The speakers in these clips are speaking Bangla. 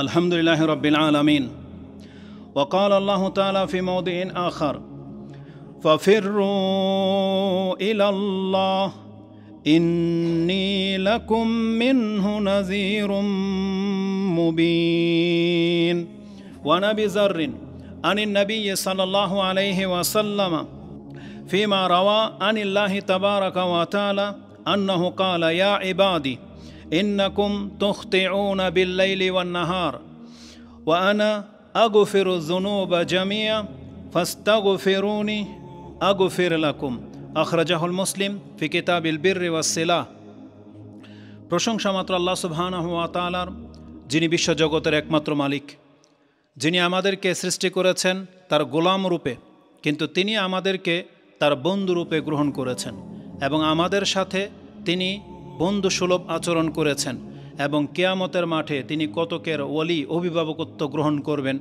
الحمد لله رب العالمين. وقال الله تعالى في موضع آخر: ففروا إلى الله إني لكم منه نذير مبين. وعن أبي ذر عن النبي صلى الله عليه وسلم فيما روى عن الله تبارك وتعالى أنه قال: يا عبادي إنكم تخطئون بالليل والنهار وأنا أغفر الذنوب جميعا فاستغفروني أغفر لكم. أخرجه المسلم في كتاب البر والصلة. প্রশংসা মাত্র আল্লাহ সুবহানাহু ওয়া তাআলার, যিনি বিশ্বজগতের একমাত্র মালিক, যিনি আমাদেরকে সৃষ্টি করেছেন তার গোলাম রূপে, কিন্তু তিনি আমাদেরকে তার বন্ধু রূপে গ্রহণ করেছেন এবং আমাদের সাথে তিনি বন্ধুসুলভ আচরণ করেছেন এবং কিয়ামতের মাঠে তিনি কতকের ওলি অভিভাবকত্ব গ্রহণ করবেন,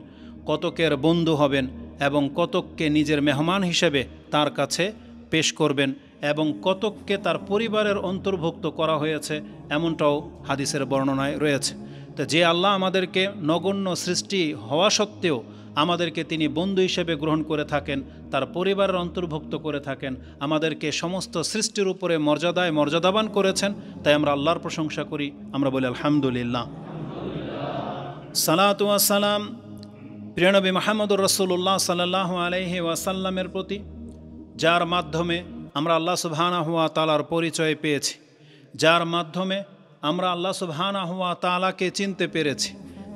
কতকের বন্ধু হবেন এবং কতককে নিজের মেহমান হিসেবে তার কাছে পেশ করবেন এবং কতককে তার পরিবারের অন্তর্ভুক্ত করা হয়েছে এমনটাও হাদিসের বর্ণনায় রয়েছে। তো যে আল্লাহ আমাদেরকে নগণ্য সৃষ্টি হওয়া সত্ত্বেও আমাদেরকে তিনি বন্ধু হিসেবে গ্রহণ করে থাকেন, তার পরিবারের অন্তর্ভুক্ত করে থাকেন, আমাদেরকে সমস্ত সৃষ্টির উপরে মর্যাদায় মর্যাদাবান করেছেন, তাই আমরা আল্লাহর প্রশংসা করি, আমরা বলি আলহামদুলিল্লাহ। সালাতু ওয়া সালাম প্রিয় নবী মুহাম্মদুর রাসূলুল্লাহ সাল্লাল্লাহু আলাইহি ওয়াসাল্লামের প্রতি, যার মাধ্যমে আমরা আল্লাহ সুবহানাহু ওয়া তাআলার পরিচয় পেয়েছি, যার মাধ্যমে আমরা আল্লাহ সুবহানাহু ওয়া তাআলাকে চিনতে পেরেছি,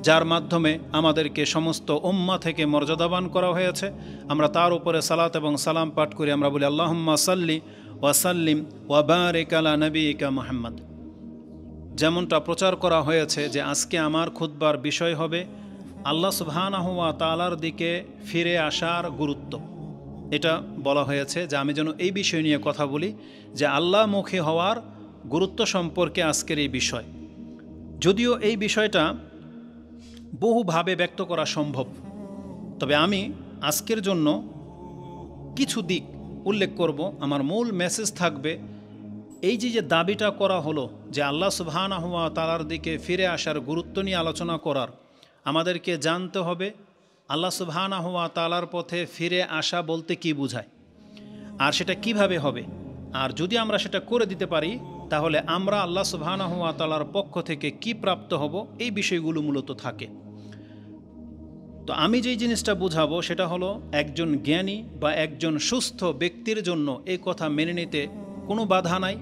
যার মাধ্যমে আমাদেরকে সমস্ত উম্মাহ থেকে মর্যাদাবান করা হয়েছে, আমরা তার উপরে সালাত এবং সালাম পাঠ করি। আমরা বলি আল্লাহুম্মা সাল্লি ওয়া সাল্লিম ওয়া বারিক আলা নবিয়িকা মুহাম্মদ। যেমনটা প্রচার করা হয়েছে যে আজকে আমার খুতবার বিষয় হবে আল্লাহ সুবহানাহু ওয়া তাআলার দিকে ফিরে আসার গুরুত্ব। এটা বলা হয়েছে যে আমি যেন এই বিষয় নিয়ে কথা বলি, যে আল্লাহমুখী হওয়ার গুরুত্ব সম্পর্কে আজকের এই বিষয়। যদিও এই বিষয়টা বহুভাবে ব্যক্ত করা সম্ভব, তবে আমি আজকের জন্য কিছু দিক উল্লেখ করব। আমার মূল মেসেজ থাকবে এই যে দাবিটা করা হলো যে আল্লাহ সুবহানাহু ওয়া তাআলার দিকে ফিরে আসার গুরুত্ব নিয়ে আলোচনা করার, আমাদেরকে জানতে হবে আল্লাহ সুবহানাহু ওয়া তাআলার পথে ফিরে আসা বলতে কি বোঝায় আর সেটা কিভাবে হবে, আর যদি আমরা সেটা করে দিতে পারি তাহলে আমরা আল্লাহ সুবহানাহু ওয়া তাআলার পক্ষ থেকে কি প্রাপ্ত হব, এই বিষয়গুলো মূলত থাকে। তো আমি যেই জিনিসটা বুঝাবো সেটা হলো একজন জ্ঞানী বা একজন সুস্থ ব্যক্তির জন্য এই কথা মেনে নিতে কোনো বাধা নাই,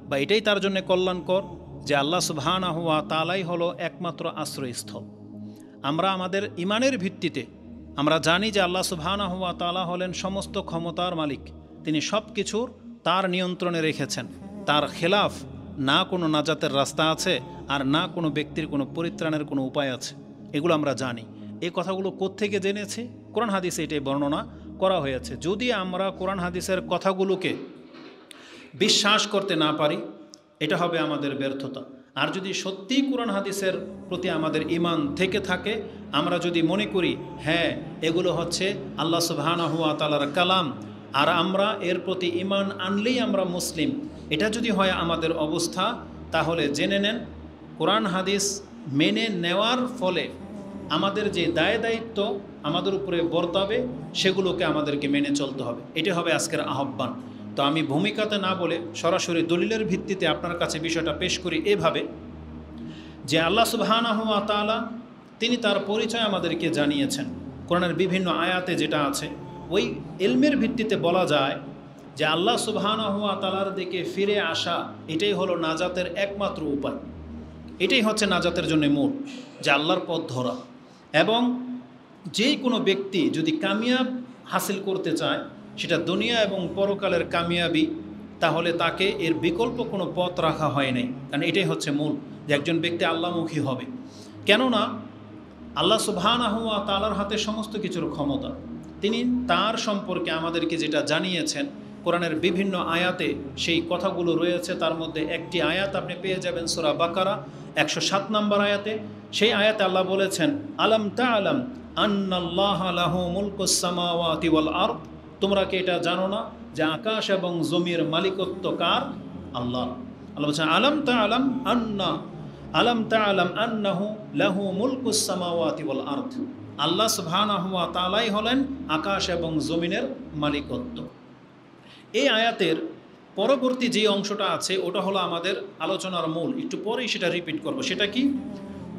বা এটাই তার জন্য কল্যাণকর যে আল্লাহ সুবহানাহু ওয়া তাআলাই হলো একমাত্র আশ্রয়স্থল। আমরা আমাদের ইমানের ভিত্তিতে আমরা জানি যে আল্লাহ সুবহানাহু ওয়া তাআলা হলেন সমস্ত ক্ষমতার মালিক, তিনি সব কিছুর তার নিয়ন্ত্রণে রেখেছেন, তার খেলাফ না কোনো নাজাতের রাস্তা আছে আর না কোনো ব্যক্তির কোনো পরিত্রাণের কোনো উপায় আছে, এগুলো আমরা জানি। এই কথাগুলো কোত্থেকে জেনেছি? কোরআন হাদিসে এটাই বর্ণনা করা হয়েছে। যদি আমরা কোরআন হাদিসের কথাগুলোকে বিশ্বাস করতে না পারি, এটা হবে আমাদের ব্যর্থতা। আর যদি সত্যিই কোরআন হাদিসের প্রতি আমাদের ঈমান থেকে থাকে, আমরা যদি মনে করি হ্যাঁ এগুলো হচ্ছে আল্লাহ সুবহানাহু ওয়া তাআলার কালাম আর আমরা এর প্রতি ঈমান আনলেই আমরা মুসলিম, এটা যদি হয় আমাদের অবস্থা, তাহলে জেনে নেন কোরআন হাদিস মেনে নেওয়ার ফলে আমাদের যে দায় দায়িত্ব আমাদের উপরে বর্তাবে সেগুলোকে আমাদেরকে মেনে চলতে হবে। এটা হবে আজকের আহ্বান। তো আমি ভূমিকাতে না বলে সরাসরি দলিলের ভিত্তিতে আপনার কাছে বিষয়টা পেশ করি এভাবে, যে আল্লাহ সুবহানাহু ওয়া তাআলা তিনি তার পরিচয় আমাদেরকে জানিয়েছেন কোরআনের বিভিন্ন আয়াতে, যেটা আছে ওই ইলমের ভিত্তিতে বলা যায় যে আল্লাহ সুবহানাহু ওয়া তাআলার দিকে ফিরে আসা এটাই হলো নাজাতের একমাত্র উপায়, এটাই হচ্ছে নাজাতের জন্য মূল, যে আল্লাহর পথ ধরা। এবং যে কোনো ব্যক্তি যদি কামিয়াব হাসিল করতে চায়, সেটা দুনিয়া এবং পরকালের কামিয়াবি, তাহলে তাকে এর বিকল্প কোনো পথ রাখা হয় নাই, কারণ এটাই হচ্ছে মূল, যে একজন ব্যক্তি আল্লাহমুখী হবে। কেননা আল্লাহ সুবহানাহু ওয়া তাআলার হাতে সমস্ত কিছুর ক্ষমতা, তিনি তার সম্পর্কে আমাদেরকে যেটা জানিয়েছেন কোরআনের বিভিন্ন আয়াতে সেই কথাগুলো রয়েছে। তার মধ্যে একটি আয়াত আপনি পেয়ে যাবেন সূরা বাকারা 107 নম্বর আয়াতে। সেই আয়াতে আল্লাহ বলেছেন, আলাম তা'লাম আন্নাল্লাহা লাহু মুলকুস সামাওয়াতি ওয়াল আরদ, তোমরা কি এটা জানো না যে আকাশ এবং জমির মালিকত্ব কার? আল্লাহ। আল্লাহ বলছেন আলাম তা'লাম আন্না আলাম তা'লাম আন্নাহু লাহু মুলকুস সামাওয়াতি ওয়াল আরদ, আল্লাহ সুবহানাহু ওয়া তাআলাই হলেন আকাশ এবং জমিনের মালিকত্ব। এই আয়াতের পরবর্তী যে অংশটা আছে ওটা হলো আমাদের আলোচনার মূল, একটু পরেই সেটা রিপিট করব। সেটা কি?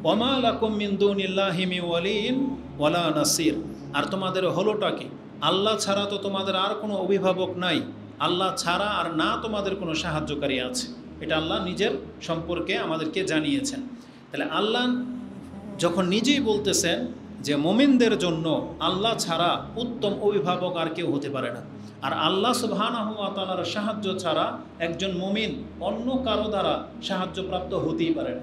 ওয়ামা লাকুম মিন দুনিল্লাহি মিন ওয়ালিয়্যিন ওয়ালা নাসির, আর তোমাদের হলোটা কি? আল্লাহ ছাড়া তো তোমাদের আর কোনো অভিভাবক নাই, আল্লাহ ছাড়া আর না তোমাদের কোনো সাহায্যকারী আছে। এটা আল্লাহ নিজের সম্পর্কে আমাদেরকে জানিয়েছেন। তাহলে আল্লাহ যখন নিজেই বলতেছেন যে মুমিনদের জন্য আল্লাহ ছাড়া উত্তম অভিভাবক আর কেউ হতে পারে না, আর আল্লাহ সুবহানাহু ওয়া তাআলার সাহায্য ছাড়া একজন মুমিন অন্য কারো দ্বারা সাহায্যপ্রাপ্ত হতেই পারে না।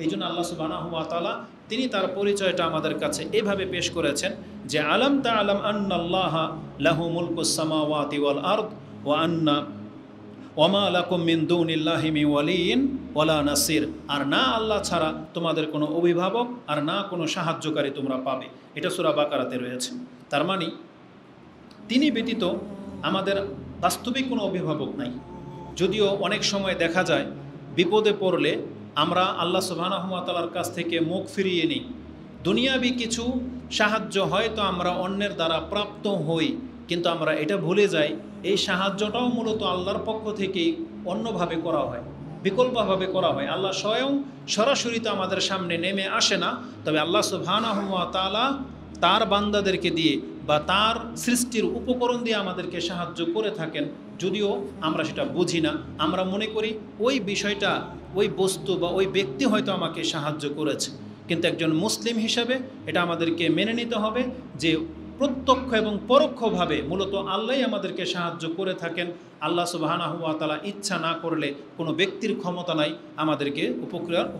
এই জন্য আল্লাহ সুবহানাহু ওয়া তাআলা তিনি তার পরিচয়টা আমাদের কাছে এভাবে পেশ করেছেন যে আলাম তা'লাম আন্নাল্লাহা লাহু মুলকুস সামাওয়াতি ওয়াল আরদ ওয়া আন্না ওয়ামা লাকুম মিন দুনিল্লাহি মিন ওয়ালিয়্যিন ওয়ালা নাসির, আর না আল্লাহ ছাড়া তোমাদের কোনো অভিভাবক আর না কোনো সাহায্যকারী তোমরা পাবে। এটা সূরা বাকারাতে রয়েছে। তার মানে তিনি ব্যতীত আমাদের বাস্তবিক কোনো অভিভাবক নাই। যদিও অনেক সময় দেখা যায় বিপদে পড়লে আমরা আল্লাহ সুবহানাহু ওয়া তাআলার কাছ থেকে মুখ ফিরিয়ে নিই, দুনিয়াবি কিছু সাহায্য হয়তো আমরা অন্যের দ্বারা প্রাপ্ত হই, কিন্তু আমরা এটা ভুলে যাই এই সাহায্যটাও মূলত আল্লাহর পক্ষ থেকেই অন্যভাবে করা হয়, বিকল্পভাবে করা হয়। আল্লাহ স্বয়ং সরাসরি তো আমাদের সামনে নেমে আসে না, তবে আল্লাহ সুবহানাহু ওয়া তাআলা তার বান্দাদেরকে দিয়ে বা তার সৃষ্টির উপকরণ দিয়ে আমাদেরকে সাহায্য করে থাকেন, যদিও আমরা সেটা বুঝি না। আমরা মনে করি ওই বিষয়টা, ওই বস্তু বা ওই ব্যক্তি হয়তো আমাকে সাহায্য করেছে, কিন্তু একজন মুসলিম হিসাবে এটা আমাদেরকে মেনে নিতে হবে যে প্রত্যক্ষ এবং পরোক্ষভাবে মূলত আল্লাহই আমাদেরকে সাহায্য করে থাকেন। আল্লাহ সুবহানাহু ওয়া তাআলা ইচ্ছা না করলে কোনো ব্যক্তির ক্ষমতা নাই আমাদেরকে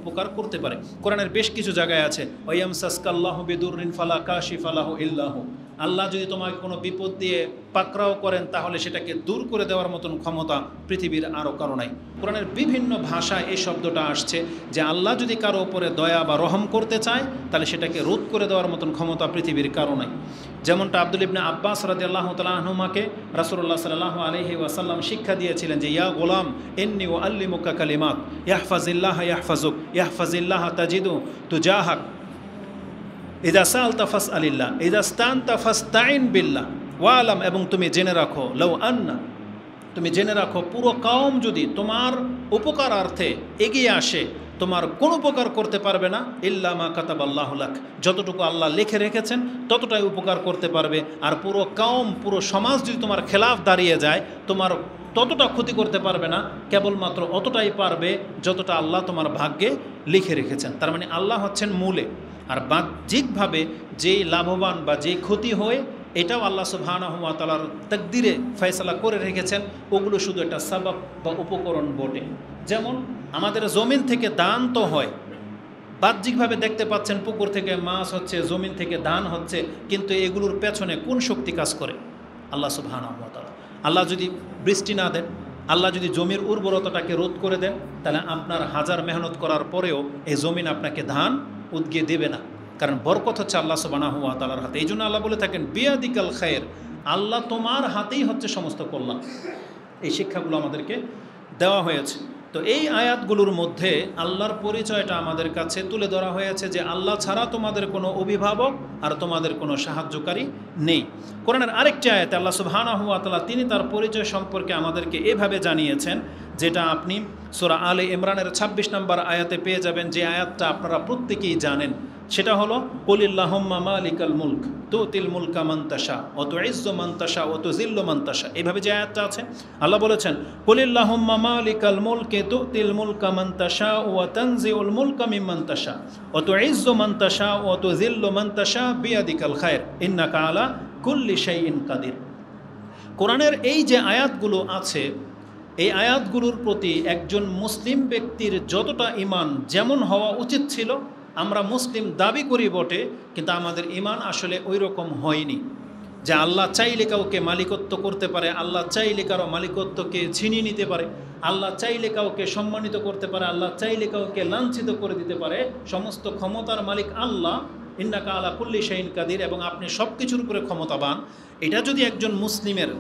উপকার করতে পারে। কোরআনের বেশ কিছু জায়গায় আছে ওয়ায়ামসাসকাল্লাহু বিদুররিন ফালা কাশিফা লাহু ইল্লাহু, আল্লাহ যদি তোমাকে কোনো বিপদ দিয়ে পাকড়াও করেন তাহলে সেটাকে দূর করে দেওয়ার মতন ক্ষমতা পৃথিবীর আরও কারো নাই। কোরআনের বিভিন্ন ভাষায় এই শব্দটা আসছে যে আল্লাহ যদি কারো উপরে দয়া বা রহম করতে চায় তাহলে সেটাকে রোধ করে দেওয়ার মতন ক্ষমতা পৃথিবীর কারো নাই। যেমনটা আব্দুল ইবনে আব্বাস রাদিয়াল্লাহু তাআলা আনহুমাকে রাসূলুল্লাহ সাল্লাল্লাহু আলাইহি ওয়াসাল্লাম শিক্ষা দিয়েছিলেন যে ইয়া গোলাম ইন্নী উআল্লিমুকা কালিমাত ইয়াহফাজিল্লাহ ইয়াহফাজুক ইয়াহফাজিল্লাহ তাজিদু তুজাহাক ইযা সাআলতা ফাসআলিল্লাহ ইযা ইসতানতা ফাসতাইন বিল্লাহ ওয়ালাম, এবং তুমি জেনে রাখো লাউ আন্না, তুমি জেনে রাখো পুরো কওম যদি তোমার উপকারার্থে এগিয়ে আসে তোমার কোনো উপকার করতে পারবে না ইল্লা মা কাতাবাল্লাহু লাক, যতটুকু আল্লাহ লিখে রেখেছেন ততটাই উপকার করতে পারবে। আর পুরো কওম, পুরো সমাজ যদি তোমার খেলাফ দাঁড়িয়ে যায় তোমার ততটা ক্ষতি করতে পারবে না, কেবলমাত্র অতটাই পারবে যতটা আল্লাহ তোমার ভাগ্যে লিখে রেখেছেন। তার মানে আল্লাহ হচ্ছেন মূলে, আর বাহ্যিকভাবে যেই লাভবান বা যেই ক্ষতি হয় এটাও আল্লাহ সুবহানাহু ওয়া তাআলার তাকদিরে ফয়সালা করে রেখেছেন। ওগুলো শুধু একটা সাবাব বা উপকরণ বটে। যেমন আমাদের জমিন থেকে দান তো হয়, বাহ্যিকভাবে দেখতে পাচ্ছেন পুকুর থেকে মাছ হচ্ছে, জমিন থেকে ধান হচ্ছে, কিন্তু এগুলোর পেছনে কোন শক্তি কাজ করে? আল্লাহ সুবহানাহু ওয়া তাআলা। আল্লাহ যদি বৃষ্টি না দেন, আল্লাহ যদি জমির উর্বরতাটাকে রোধ করে দেন, তাহলে আপনার হাজার মেহনত করার পরেও এই জমিন আপনাকে ধান উদ্গিয়ে দেবে না, কারণ বরকত হচ্ছে আল্লাহ সুবহানাহু ওয়া তাআলার হাতে। এই জন্য আল্লাহ বলে থাকেন বিয়াদিকাল খায়র, আল্লাহ তোমার হাতেই হচ্ছে সমস্ত কল্যাণ। এই শিক্ষাগুলো আমাদেরকে দেওয়া হয়েছে। তো এই আয়াতগুলোর মধ্যে আল্লাহর পরিচয়টা আমাদের কাছে তুলে ধরা হয়েছে যে আল্লাহ ছাড়া তোমাদের কোনো অভিভাবক আর তোমাদের কোনো সাহায্যকারী নেই। কোরআনের আরেকটি আয়াতে আল্লাহ সুবহানাহু ওয়া তাআলা তিনি তার পরিচয় সম্পর্কে আমাদেরকে এভাবে জানিয়েছেন, যেটা আপনি সূরা আলে ইমরানের ২৬ নম্বর আয়াতে পেয়ে যাবেন, যে আয়াতটা আপনারা প্রত্যেকেই জানেন। সেটা হলো কুলিল্লাহুম্মা মালিকাল মুলক তুতিল মুলকা মান তাশা ওয়া তুইজ্জু মান তাশা ওয়া তুযিল্লু মান তাশা। এইভাবে যে আয়াতটা আছে, আল্লাহ বলেছেন কুলিল্লাহুম্মা মালিকাল মুলকি তুতিল মুলকা মান তাশা ওয়া তানজিউল মুলকা মিম্মান তাশা ওয়া তুইজ্জু মান তাশা ওয়া তুযিল্লু মান তাশা বিয়াদিকাল খায়র ইন্নাকা আলা কুল্লি শাইইন কাদির। কোরআনের এই যে আয়াতগুলো আছে, এই আয়াতগুলোর প্রতি একজন মুসলিম ব্যক্তির যতটা ঈমান যেমন হওয়া উচিত ছিল, আমরা মুসলিম দাবি করি বটে, কিন্তু আমাদের ঈমান আসলে ওই রকম হয়নি যে আল্লাহ চাইলে কাউকে মালিকত্ব করতে পারে, আল্লাহ চাইলে কারো মালিকত্বকে ছিনিয়ে নিতে পারে, আল্লাহ চাইলে কাউকে সম্মানিত করতে পারে, আল্লাহ চাইলে কাউকে লাঞ্ছিত করে দিতে পারে। সমস্ত ক্ষমতার মালিক আল্লাহ, ইন্নাকা আলা কুল্লি শাইইন কাদির, এবং আপনি সব কিছুর উপরে ক্ষমতাবান। এটা যদি একজন মুসলিমের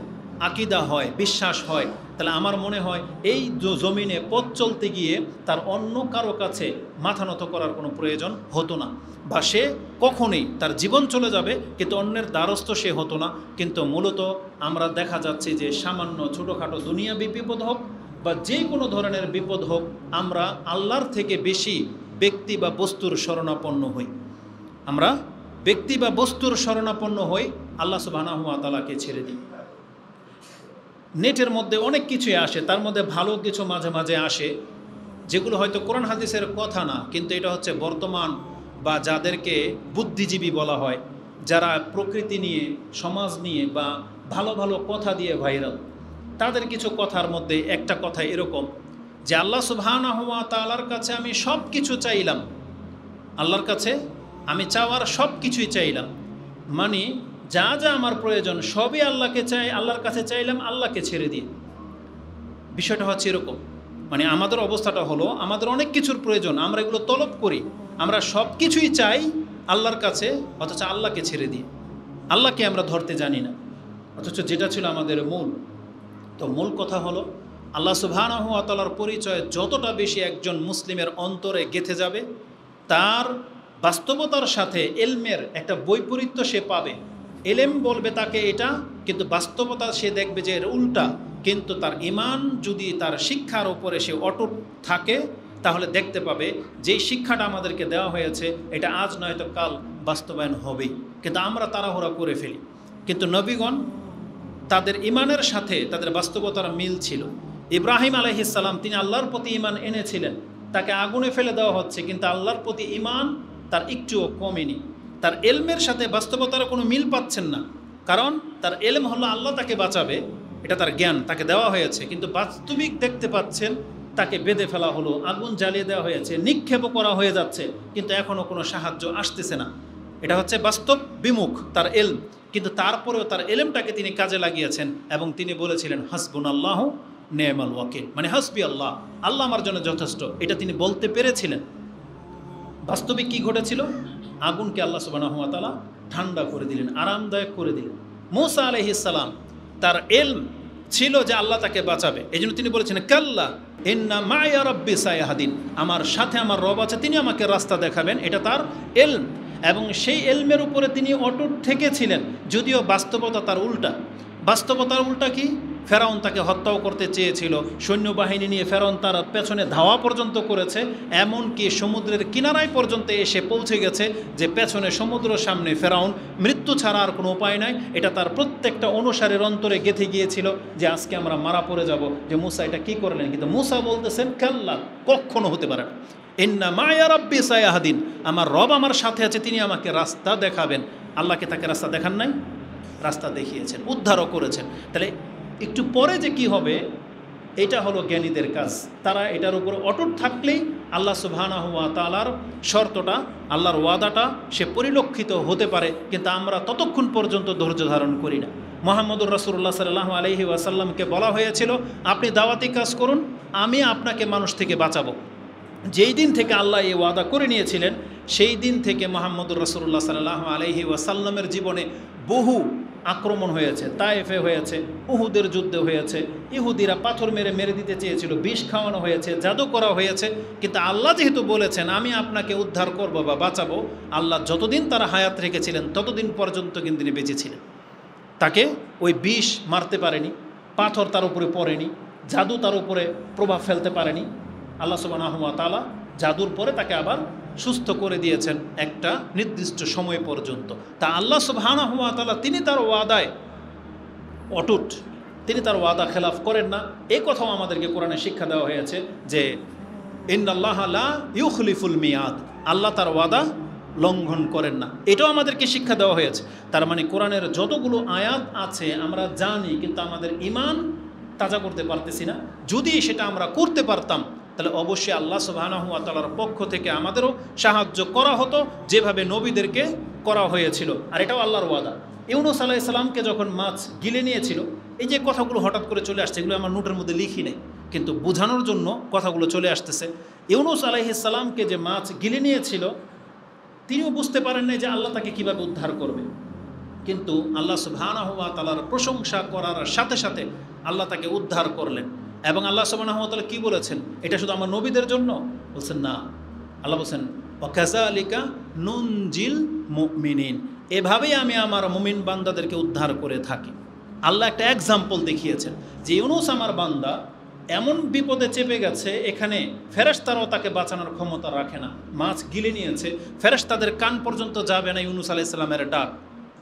আকিদা হয়, বিশ্বাস হয়, তাহলে আমার মনে হয় এই জমিনে পথ চলতে গিয়ে তার অন্য কারো কাছে মাথা নত করার কোনো প্রয়োজন হতো না, বা সে কখনোই তার জীবন চলে যাবে কিন্তু অন্যের দ্বারস্থ সে হতো না। কিন্তু মূলত আমরা দেখা যাচ্ছে যে সামান্য ছোটোখাটো দুনিয়াবী বিপদ হোক বা যে কোনো ধরনের বিপদ হোক, আমরা আল্লাহর থেকে বেশি ব্যক্তি বা বস্তুর শরণাপন্ন হই। আমরা ব্যক্তি বা বস্তুর শরণাপন্ন হই, আল্লাহ সুবহানাহু ওয়া তাআলাকে ছেড়ে দিই। নেটের মধ্যে অনেক কিছুই আসে, তার মধ্যে ভালো কিছু মাঝে মাঝে আসে যেগুলো হয়তো কোরআন হাদিসের কথা না, কিন্তু এটা হচ্ছে বর্তমান বা যাদেরকে বুদ্ধিজীবী বলা হয়, যারা প্রকৃতি নিয়ে, সমাজ নিয়ে বা ভালো ভালো কথা দিয়ে ভাইরাল, তাদের কিছু কথার মধ্যে একটা কথা এরকম যে আল্লাহ সুবহানাহু ওয়া তাআলার কাছে আমি সব কিছু চাইলাম, আল্লাহর কাছে আমি চাওয়ার সব কিছুই চাইলাম, মানে যা যা আমার প্রয়োজন সবই আল্লাহকে চাই, আল্লাহর কাছে চাইলাম আল্লাহকে ছেড়ে দিয়ে। বিষয়টা হচ্ছে এরকম, মানে আমাদের অবস্থাটা হলো আমাদের অনেক কিছুর প্রয়োজন, আমরা এগুলো তলব করি, আমরা সব কিছুই চাই আল্লাহর কাছে, অথচ আল্লাহকে ছেড়ে দিয়ে, আল্লাহকে আমরা ধরতে জানি না, অথচ যেটা ছিল আমাদের মূল। তো মূল কথা হলো আল্লাহ সুবহানাহু ওয়া তাআলার পরিচয় যতটা বেশি একজন মুসলিমের অন্তরে গেঁথে যাবে, তার বাস্তবতার সাথে এলমের একটা বৈপরীত্য সে পাবে। এলেম বলবে তাকে এটা, কিন্তু বাস্তবতা সে দেখবে যে এর উল্টা। কিন্তু তার ঈমান যদি তার শিক্ষার উপরে সে অটুট থাকে, তাহলে দেখতে পাবে যেই শিক্ষাটা আমাদেরকে দেওয়া হয়েছে এটা আজ নয়তো কাল বাস্তবায়ন হবেই, কিন্তু আমরা তাড়াহুড়া করে ফেলি। কিন্তু নবীগণ তাদের ঈমানের সাথে তাদের বাস্তবতার মিল ছিল। ইব্রাহিম আলাইহিস সালাম তিনি আল্লাহর প্রতি ঈমান এনেছিলেন, তাকে আগুনে ফেলে দেওয়া হচ্ছে, কিন্তু আল্লাহর প্রতি ঈমান তার একটুও কমেনি। তার এলমের সাথে বাস্তবতার কোনো মিল পাচ্ছেন না, কারণ তার এলম হলো আল্লাহ তাকে বাঁচাবে, এটা তার জ্ঞান, তাকে দেওয়া হয়েছে, কিন্তু বাস্তবিক দেখতে পাচ্ছেন তাকে বেঁধে ফেলা হলো, আগুন জ্বালিয়ে দেওয়া হয়েছে, নিক্ষেপও করা হয়ে যাচ্ছে, কিন্তু এখনও কোনো সাহায্য আসতেছে না। এটা হচ্ছে বাস্তব বিমুখ তার এলম, কিন্তু তারপরেও তার এলমটাকে তিনি কাজে লাগিয়েছেন এবং তিনি বলেছিলেন হাসবুনাল্লাহু নি'মাল ওয়াকিল, মানে হাসবি আল্লাহ, আল্লাহ আমার জন্য যথেষ্ট, এটা তিনি বলতে পেরেছিলেন। বাস্তবিক কি ঘটেছিল? আগুনকে আল্লাহ সুবহানাহু ওয়া তাআলা ঠান্ডা করে দিলেন, আরামদায়ক করে দিলেন। মূসা আলাইহিস সালাম তার এলম ছিল যে আল্লাহ তাকে বাঁচাবে, এই জন্য তিনি বলেছেন কাল্লা ইন্না মা'য়া রাব্বি সায়াহদিন, আমার সাথে আমার রব আছে, তিনি আমাকে রাস্তা দেখাবেন, এটা তার এলম। এবং সেই এলমের উপরে তিনি অটুট থেকেছিলেন, যদিও বাস্তবতা তার উল্টা। বাস্তবতার উল্টা কি? ফেরাউন তাকে হত্যাও করতে চেয়েছিল, সৈন্যবাহিনী নিয়ে ফেরাউন তার পেছনে ধাওয়া পর্যন্ত করেছে, এমনকি সমুদ্রের কিনারায় পর্যন্ত এসে পৌঁছে গেছে যে পেছনে সমুদ্র, সামনে ফেরাউন, মৃত্যু ছাড়া আর কোনো উপায় নাই। এটা তার প্রত্যেকটা অনুসারীর অন্তরে গেঁথে গিয়েছিল যে আজকে আমরা মারা পড়ে যাব, যে মূসা এটা কী করলেন। কিন্তু মূসা বলতেছেন কাল্লা, কখনো হতে পারে না, ইন্না মা'য়া রাব্বি সায়াহদিন, আমার রব আমার সাথে আছে, তিনি আমাকে রাস্তা দেখাবেন। আল্লাহকে তাকে রাস্তা দেখান নাই? রাস্তা দেখিয়েছেন, উদ্ধারও করেছেন। তাহলে একটু পরে যে কি হবে, এটা হলো জ্ঞানীদের কাজ। তারা এটার উপরে অটুট থাকলেই আল্লাহ সুবহানাহু ওয়া তাআলার শর্তটা, আল্লাহর ওয়াদাটা সে পরিলক্ষিত হতে পারে, কিন্তু আমরা ততক্ষণ পর্যন্ত ধৈর্য ধারণ করি না। মুহাম্মদুর রাসূলুল্লাহ সাল্লাল্লাহু আলাইহি ওয়াসাল্লামকে বলা হয়েছিল আপনি দাওয়াতি কাজ করুন, আমি আপনাকে মানুষ থেকে বাঁচাবো। যেই দিন থেকে আল্লাহ এই ওয়াদা করে নিয়েছিলেন, সেই দিন থেকে মুহাম্মদুর রাসূলুল্লাহ সাল্লাল্লাহু আলাইহি ওয়াসাল্লামের জীবনে বহু আক্রমণ হয়েছে, তায়েফে হয়েছে, উহুদের যুদ্ধে হয়েছে, ইহুদিরা পাথর মেরে মেরে দিতে চেয়েছিল, বিষ খাওয়ানো হয়েছে, জাদু করা হয়েছে, কিন্তু আল্লাহ যেহেতু বলেছেন আমি আপনাকে উদ্ধার করব বা বাঁচাবো, আল্লাহ যতদিন তারা হায়াত রেখেছিলেন ততদিন পর্যন্ত কিন্তু তিনি বেঁচেছিলেন। তাকে ওই বিষ মারতে পারেনি, পাথর তার উপরে পড়েনি, জাদু তার উপরে প্রভাব ফেলতে পারেনি। আল্লাহ সুবহানাহু ওয়া তাআলা জাদুর পরে তাকে আবার সুস্থ করে দিয়েছেন একটা নির্দিষ্ট সময় পর্যন্ত। তা আল্লাহ সুবহানাহু ওয়া তাআলা তিনি তার ওয়াদায় অটুট, তিনি তার ওয়াদা খেলাফ করেন না। এই কথাও আমাদেরকে কোরআনে শিক্ষা দেওয়া হয়েছে যে ইন্নাল্লাহা লা ইউখলিফুল মিয়াদ, আল্লাহ তার ওয়াদা লঙ্ঘন করেন না, এটাও আমাদেরকে শিক্ষা দেওয়া হয়েছে। তার মানে কোরআনের যতগুলো আয়াত আছে আমরা জানি, কিন্তু আমাদের ঈমান তাজা করতে পারতেছি না। যদি সেটা আমরা করতে পারতাম তাহলে অবশ্যই আল্লাহ সুবহানাহু ওয়া তাআলার পক্ষ থেকে আমাদেরও সাহায্য করা হতো, যেভাবে নবীদেরকে করা হয়েছিল। আর এটাও আল্লাহর ওয়াদা। ইউনূস আলাইহিস সালামকে যখন মাছ গিলে নিয়েছিল, এই যে কথাগুলো হঠাৎ করে চলে আসছে, এগুলো আমার নোটের মধ্যে লিখি নেই, কিন্তু বোঝানোর জন্য কথাগুলো চলে আসতেছে। ইউনূস আলাইহিস সালামকে যে মাছ গিলে নিয়েছিল, তিনিও বুঝতে পারেন না যে আল্লাহ তাকে কীভাবে উদ্ধার করবে। কিন্তু আল্লাহ সুবহানাহু ওয়া তাআলার প্রশংসা করার সাথে সাথে আল্লাহ তাকে উদ্ধার করলেন। এবং আল্লাহ সুবহানাহু ওয়া তাআলা কী বলেছেন, এটা শুধু আমার নবীদের জন্য বলছেন না, আল্লাহ বলছেন ওয়াকাযালিকা নুনজিল মুমিনিন, এভাবেই আমি আমার মুমিন বান্দাদেরকে উদ্ধার করে থাকি। আল্লাহ একটা এক্সাম্পল দেখিয়েছেন যে ইউনুস আমার বান্দা এমন বিপদে চেপে গেছে, এখানে ফেরেশতারাও তাকে বাঁচানোর ক্ষমতা রাখে না, মাছ গিলে নিয়েছে, ফেরেশতাদের কান পর্যন্ত যাবে না ইউনুস আলাইহিস সালামের ডাক,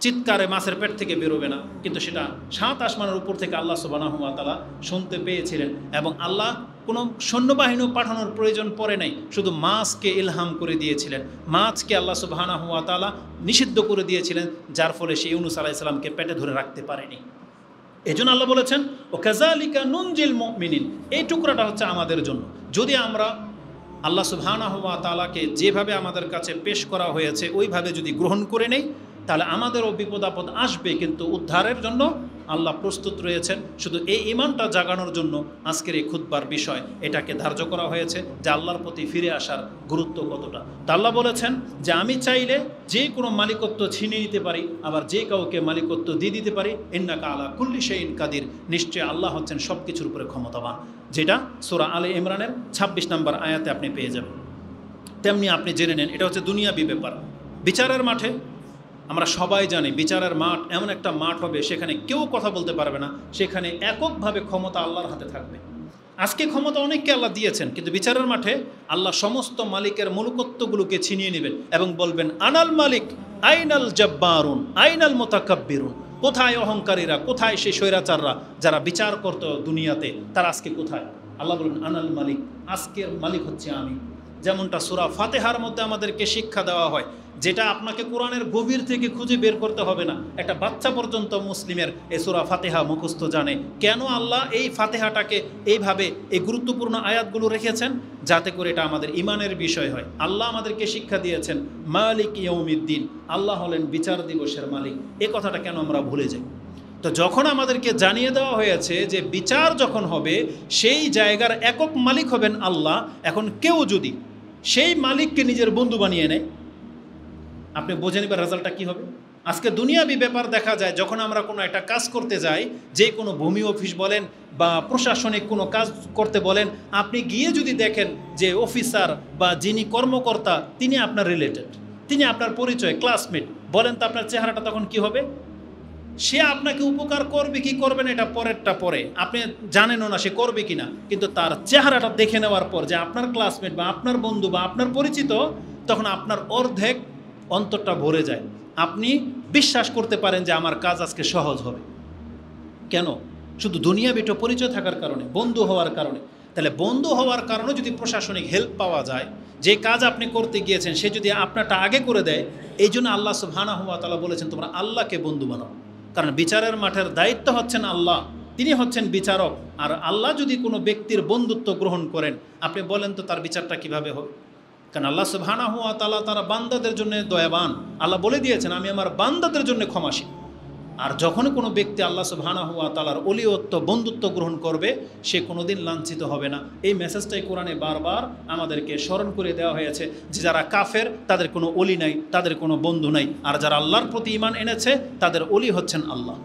চিৎকারে মাছের পেট থেকে বেরোবে না, কিন্তু সেটা 7 আসমানের উপর থেকে আল্লাহ সুবহানাহু ওয়া তাআলা শুনতে পেয়েছিলেন। এবং আল্লাহ কোনো সৈন্যবাহিনীও পাঠানোর প্রয়োজন পড়ে নাই, শুধু মাছকে ইলহাম করে দিয়েছিলেন, মাছকে আল্লাহ সুবহানাহু ওয়া তাআলা নিষিদ্ধ করে দিয়েছিলেন, যার ফলে সে ইউনুস আলাইহিস সালামকে পেটে ধরে রাখতে পারেনি। এই জন্য আল্লাহ বলেছেন ওয়াকাযালিকা নুনজিল মুমিনিন, এই টুকরাটা হচ্ছে আমাদের জন্য। যদি আমরা আল্লাহ সুবহানাহু ওয়া তাআলাকে যেভাবে আমাদের কাছে পেশ করা হয়েছে ওইভাবে যদি গ্রহণ করে নেই, তাহলে আমাদেরও বিপদ আপদ আসবে, কিন্তু উদ্ধারের জন্য আল্লাহ প্রস্তুত রয়েছেন। শুধু এই ঈমানটা জাগানোর জন্য আজকের এই খুতবার বিষয়, এটাকে ধার্য করা হয়েছে যে আল্লাহর প্রতি ফিরে আসার গুরুত্ব কতটা। তা আল্লাহ বলেছেন যে আমি চাইলে যে কোনো মালিকত্ব ছিনিয়ে নিতে পারি, আবার যে কাউকে মালিকত্ব দিয়ে দিতে পারি। ইন্নাকা আলা কুল্লি শাইইন কাদির, নিশ্চয় আল্লাহ হচ্ছেন সব কিছুর উপরে ক্ষমতাবান, যেটা সূরা আলে ইমরানের 26 নম্বর আয়াতে আপনি পেয়ে যাবেন। তেমনি আপনি জেনে নেন, এটা হচ্ছে দুনিয়াবি ব্যাপার। বিচারের মাঠে আমরা সবাই জানি বিচারের মাঠ এমন একটা মাঠ হবে, সেখানে কেউ কথা বলতে পারবে না, সেখানে এককভাবে ক্ষমতা আল্লাহর হাতে থাকবে। আজকে ক্ষমতা অনেককে আল্লাহ দিয়েছেন, কিন্তু বিচারের মাঠে আল্লাহ সমস্ত মালিকের মূলকত্বগুলোকে ছিনিয়ে নেবেন এবং বলবেন আনাল মালিক আইনাল জব্বারুন আইনাল মুতাকাব্বিরুন, কোথায় অহংকারীরা, কোথায় সেই স্বৈরাচাররা যারা বিচার করত দুনিয়াতে, তারা আজকে কোথায়? আল্লাহ বলবেন আনাল মালিক, আজকের মালিক হচ্ছে আমি। যেমনটা সূরা ফাতিহার মধ্যে আমাদেরকে শিক্ষা দেওয়া হয়, যেটা আপনাকে কোরআনের গভীর থেকে খুঁজে বের করতে হবে না, একটা বাচ্চা পর্যন্ত মুসলিমের এই সূরা ফাতিহা মুখস্থ জানে। কেন আল্লাহ এই ফাতিহাটাকে এইভাবে এই গুরুত্বপূর্ণ আয়াতগুলো রেখেছেন? যাতে করে এটা আমাদের ইমানের বিষয় হয়। আল্লাহ আমাদেরকে শিক্ষা দিয়েছেন মালিক ইয়াউমিদ্দিন, আল্লাহ হলেন বিচার দিবসের মালিক। এই কথাটা কেন আমরা ভুলে যাই? তো যখন আমাদেরকে জানিয়ে দেওয়া হয়েছে যে বিচার যখন হবে সেই জায়গার একক মালিক হবেন আল্লাহ, এখন কেউ যদি সেই মালিককে নিজের বন্ধু বানিয়ে নেয়, আপনি বোঝে নেবেন রেজাল্টটা কী হবে। আজকে দুনিয়াবি ব্যাপার দেখা যায়, যখন আমরা কোনো একটা কাজ করতে যাই, যে কোনো ভূমি অফিস বলেন বা প্রশাসনিক কোনো কাজ করতে বলেন, আপনি গিয়ে যদি দেখেন যে অফিসার বা যিনি কর্মকর্তা তিনি আপনার রিলেটেড, তিনি আপনার পরিচয় ক্লাসমেট, বলেন তো আপনার চেহারাটা তখন কি হবে? সে আপনাকে উপকার করবে কি করবে না এটা পরেরটা পরে, আপনি জানেনও না সে করবে কি না, কিন্তু তার চেহারাটা দেখে নেওয়ার পর যে আপনার ক্লাসমেট বা আপনার বন্ধু বা আপনার পরিচিত, তখন আপনার অর্ধেক অন্তরটা ভরে যায়। আপনি বিশ্বাস করতে পারেন যে আমার কাজ আজকে সহজ হবে। কেন? শুধু দুনিয়াবি একটা পরিচয় থাকার কারণে, বন্ধু হওয়ার কারণে। তাহলে বন্ধু হওয়ার কারণে যদি প্রশাসনিক হেল্প পাওয়া যায়, যে কাজ আপনি করতে গিয়েছেন সে যদি আপনারটা আগে করে দেয়, এই জন্য আল্লাহ সুবহানাহু ওয়া তাআলা বলেছেন তোমরা আল্লাহকে বন্ধু বানাও। কারণ বিচারের মাঠের দায়িত্ব হচ্ছেন আল্লাহ, তিনি হচ্ছেন বিচারক। আর আল্লাহ যদি কোনো ব্যক্তির বন্ধুত্ব গ্রহণ করেন, আপনি বলেন তো তার বিচারটা কিভাবে হবে? কারণ আল্লাহ সুবহানাহু ওয়া তাআলা তারা বান্দাদের জন্য দয়াবান। আল্লাহ বলে দিয়েছেন আমি আমার বান্দাদের জন্য ক্ষমাশীল। আর যখন কোনো ব্যক্তি আল্লাহ সুবহানাহু ওয়া তাআলার ওলিয়ত্ব বন্ধুত্ব গ্রহণ করবে, সে কোনোদিন লাঞ্ছিত হবে না। এই মেসেজটাই কোরআনে বারবার আমাদেরকে স্মরণ করে দেওয়া হয়েছে যে যারা কাফের তাদের কোনো ওলি নাই, তাদের কোনো বন্ধু নাই, আর যারা আল্লাহর প্রতি ঈমান এনেছে তাদের ওলি হচ্ছেন আল্লাহ।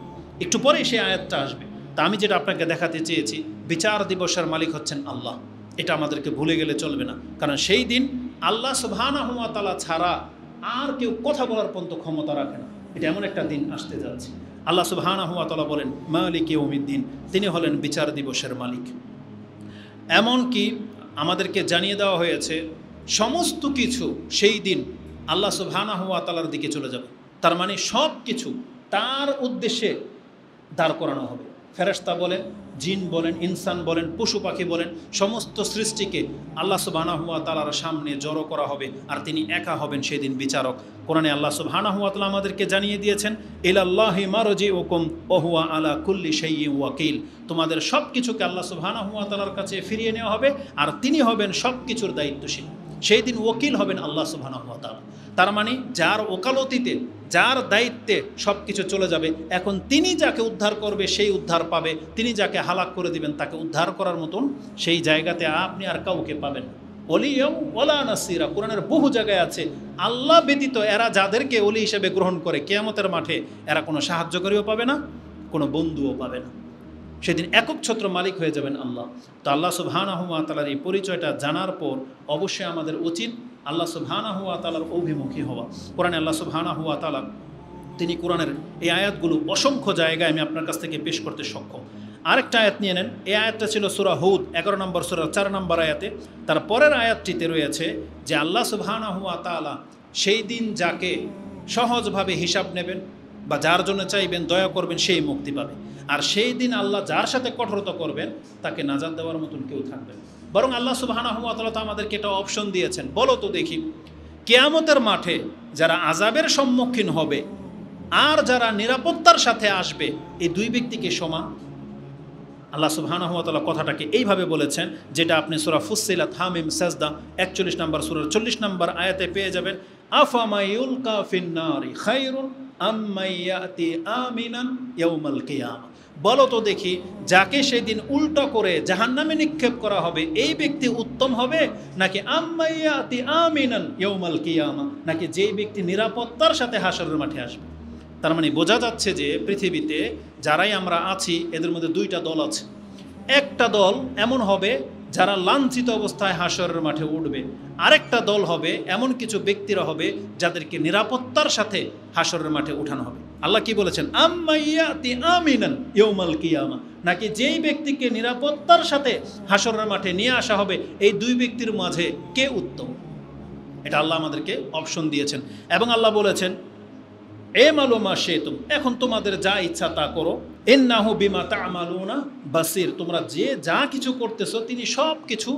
একটু পরেই সেই আয়াতটা আসবে। তা আমি যেটা আপনাকে দেখাতে চেয়েছি, বিচার দিবসের মালিক হচ্ছেন আল্লাহ, এটা আমাদেরকে ভুলে গেলে চলবে না। কারণ সেই দিন আল্লাহ সুবহানাহু ওয়া তাআলা ছাড়া আর কেউ কথা বলার পর্যন্ত ক্ষমতা রাখে না। এটা এমন একটা দিন আসতে যাচ্ছে। আল্লাহ সুবহানাহু ওয়া তাআলা বলেন মালিক ইয়াউমিদ্দিন, তিনি হলেন বিচার দিবসের মালিক। এমনকি আমাদেরকে জানিয়ে দেওয়া হয়েছে সমস্ত কিছু সেই দিন আল্লাহ সুবহানাহু ওয়া তাআলার দিকে চলে যাবে। তার মানে সব কিছু তার উদ্দেশ্যে দাঁড় করানো হবে। ফেরেশতা বলেন, জিন বলেন, ইনসান বলেন, পশু পাখি বলেন, সমস্ত সৃষ্টিকে আল্লাহ সুবহানাহু ওয়া তাআলার সামনে জড়ো করা হবে, আর তিনি একা হবেন সেদিন বিচারক। কোরআনে আল্লাহ সুবহানাহু ওয়া তাআলা আমাদেরকে জানিয়ে দিয়েছেন ইলাল্লাহি মারজিউকুম ওয়া হুয়া আলা কুল্লি শাইইন ওয়াকিল, তোমাদের সব কিছুকে আল্লাহ সুবহানাহু ওয়া তাআলার কাছে ফিরিয়ে নেওয়া হবে, আর তিনি হবেন সব কিছুর দায়িত্বশীল। সেই দিন ওকিল হবেন আল্লাহ সুবহানাহু ওয়া তাআলা। তার মানে যার ওকালতিতে, যার দায়িত্বে সব কিছু চলে যাবে, এখন তিনি যাকে উদ্ধার করবে সেই উদ্ধার পাবে, তিনি যাকে হালাক করে দিবেন তাকে উদ্ধার করার মতন সেই জায়গাতে আপনি আর কাউকে পাবেন। ওলিয়াও ওলা নাসিরা। কোরআনের বহু জায়গায় আছে আল্লাহ ব্যতীত এরা যাদেরকে ওলি হিসেবে গ্রহণ করে কিয়ামতের মাঠে এরা কোনো সাহায্যকারীও পাবে না, কোনো বন্ধুও পাবে না। সেদিন একক ছত্র মালিক হয়ে যাবেন আল্লাহ। তো আল্লাহ সুবহানাহু ওয়া তাআলার এই পরিচয়টা জানার পর অবশ্যই আমাদের উচিত আল্লাহ সুবহানাহু ওয়া তাআলার অভিমুখী হওয়া। কোরআনে আল্লাহ সুবহানাহু ওয়া তাআলা তিনি কোরআনের এই আয়াতগুলো অসংখ্য জায়গায় আমি আপনার কাছ থেকে পেশ করতে সক্ষম। আরেকটা আয়াত নিয়ে নেন। এই আয়াতটা ছিল সূরা হুদ 11 নম্বর সূরা 4 নম্বর আয়াতে। তার পরের আয়াতটিতে রয়েছে যে আল্লাহ সুবহানাহু ওয়া তাআলা সেই দিন যাকে সহজভাবে হিসাব নেবেন বা যার জন্য চাইবেন দয়া করবেন সেই মুক্তি পাবে, আর সেই দিন আল্লাহ যার সাথে কঠোরতা করবেন তাকে নাজাত দেওয়ার মতন কেউ থাকবে না। বরং আল্লাহ সুবহানাহু ওয়া তাআলা তো আমাদেরকে এটা অপশন দিয়েছেন। বলো তো দেখি, কিয়ামতের মাঠে যারা আযাবের সম্মুখীন হবে আর যারা নিরাপত্তার সাথে আসবে এই দুই ব্যক্তিকে সমান? আল্লাহ সুবহানাহু ওয়া তাআলা কথাটাকে এইভাবে বলেছেন, যেটা আপনি সূরা ফুসসিলাত হামিম সাজদা 41 নম্বর সূরার 40 নম্বর আয়াতে পেয়ে যাবেন। আফামা ইউলকা ফিন্নারি খায়রুন আম্মা ইয়াতি আমিনান ইয়াউমাল কিয়ামা। বলো তো দেখি, যাকে সেদিন উল্টো করে জাহান্নামে নিক্ষেপ করা হবে এই ব্যক্তি উত্তম হবে, নাকি আম্মা ইয়াতি আমিনান ইয়াউমাল কিয়ামা, নাকি যেই ব্যক্তি নিরাপত্তার সাথে হাশরের মাঠে আসবে? তার মানে বোঝা যাচ্ছে যে পৃথিবীতে যারাই আমরা আছি এদের মধ্যে দুইটা দল আছে। একটা দল এমন হবে যারা লাঞ্ছিত অবস্থায় হাশরের মাঠে উঠবে, আরেকটা দল হবে এমন কিছু ব্যক্তিরা হবে যাদেরকে নিরাপত্তার সাথে হাশরের মাঠে উঠানো হবে। আল্লাহ কি বলেছেন? আম্মা ইয়াতি আমিনান ইয়াউমাল কিয়ামা, নাকি যেই ব্যক্তিকে নিরাপত্তার সাথে হাশরের মাঠে নিয়ে আসা হবে এই দুই ব্যক্তির মাঝে কে উত্তম? এটা আল্লাহ আমাদেরকে অপশন দিয়েছেন। এবং আল্লাহ বলেছেন এ মালুমা শেতুম, এখন তোমাদের যা ইচ্ছা তা করো, ইন্নাহু বিমা তা'মালুনা বাসির, তোমরা যে যা কিছু করতেছো তিনি সব কিছু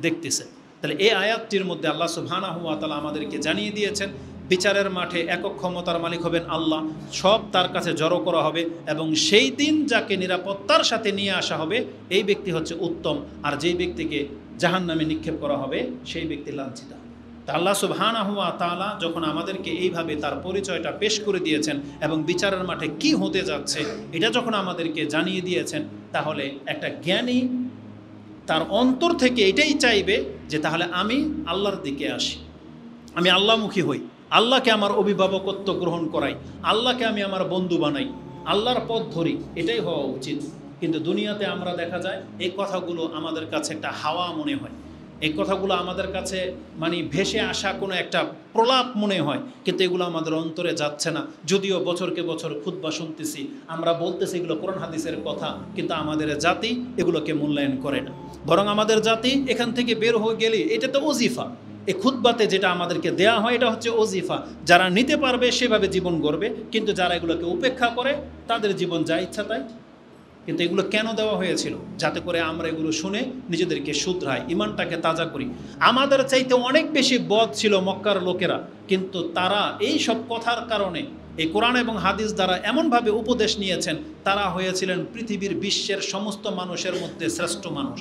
দেখতেছেন। তাহলে এই আয়াতটির মধ্যে আল্লাহ সুবহানাহু ওয়া তাআলা আমাদেরকে জানিয়ে দিয়েছেন বিচারের মাঠে একক ক্ষমতার মালিক হবেন আল্লাহ, সব তার কাছে জড়ো করা হবে এবং সেই দিন যাকে নিরাপত্তার সাথে নিয়ে আসা হবে এই ব্যক্তি হচ্ছে উত্তম, আর যেই ব্যক্তিকে জাহান্নামে নিক্ষেপ করা হবে সেই ব্যক্তি লাঞ্ছিত। তা আল্লাহ সুবহানাহু ওয়া তাআলা যখন আমাদেরকে এইভাবে তার পরিচয়টা পেশ করে দিয়েছেন এবং বিচারের মাঠে কি হতে যাচ্ছে এটা যখন আমাদেরকে জানিয়ে দিয়েছেন, তাহলে একটা জ্ঞানী তার অন্তর থেকে এটাই চাইবে যে তাহলে আমি আল্লাহর দিকে আসি, আমি আল্লাহমুখী হই, আল্লাহকে আমার অভিভাবকত্ব গ্রহণ করাই, আল্লাহকে আমি আমার বন্ধু বানাই, আল্লাহর পথ ধরি, এটাই হওয়া উচিত। কিন্তু দুনিয়াতে আমরা দেখা যায় এই কথাগুলো আমাদের কাছে একটা হাওয়া মনে হয়, এই কথাগুলো আমাদের কাছে মানে ভেসে আসা কোনো একটা প্রলাপ মনে হয়, কিন্তু এগুলো আমাদের অন্তরে যাচ্ছে না। যদিও বছরকে বছর খুতবা শুনতেছি, আমরা বলতেছি এগুলো কোরআন হাদিসের কথা, কিন্তু আমাদের জাতি এগুলোকে মূল্যায়ন করে না। বরং আমাদের জাতি এখান থেকে বের হয়ে গেলে এটা তো ওজিফা, এই খুতবাতে যেটা আমাদেরকে দেয়া হয় এটা হচ্ছে ওজিফা। যারা নিতে পারবে সেভাবে জীবন গড়বে, কিন্তু যারা এগুলোকে উপেক্ষা করে তাদের জীবন যা ইচ্ছা তাই। কিন্তু এগুলো কেন দেওয়া হয়েছিল? যাতে করে আমরা এগুলো শুনে নিজেদেরকে শুধরাই, ইমানটাকে তাজা করি। আমাদের চাইতে অনেক বেশি বদ ছিল মক্কার লোকেরা, কিন্তু তারা এই সব কথার কারণে এই কোরআন এবং হাদিস দ্বারা এমনভাবে উপদেশ নিয়েছেন, তারা হয়েছিলেন পৃথিবীর বিশ্বের সমস্ত মানুষের মধ্যে শ্রেষ্ঠ মানুষ,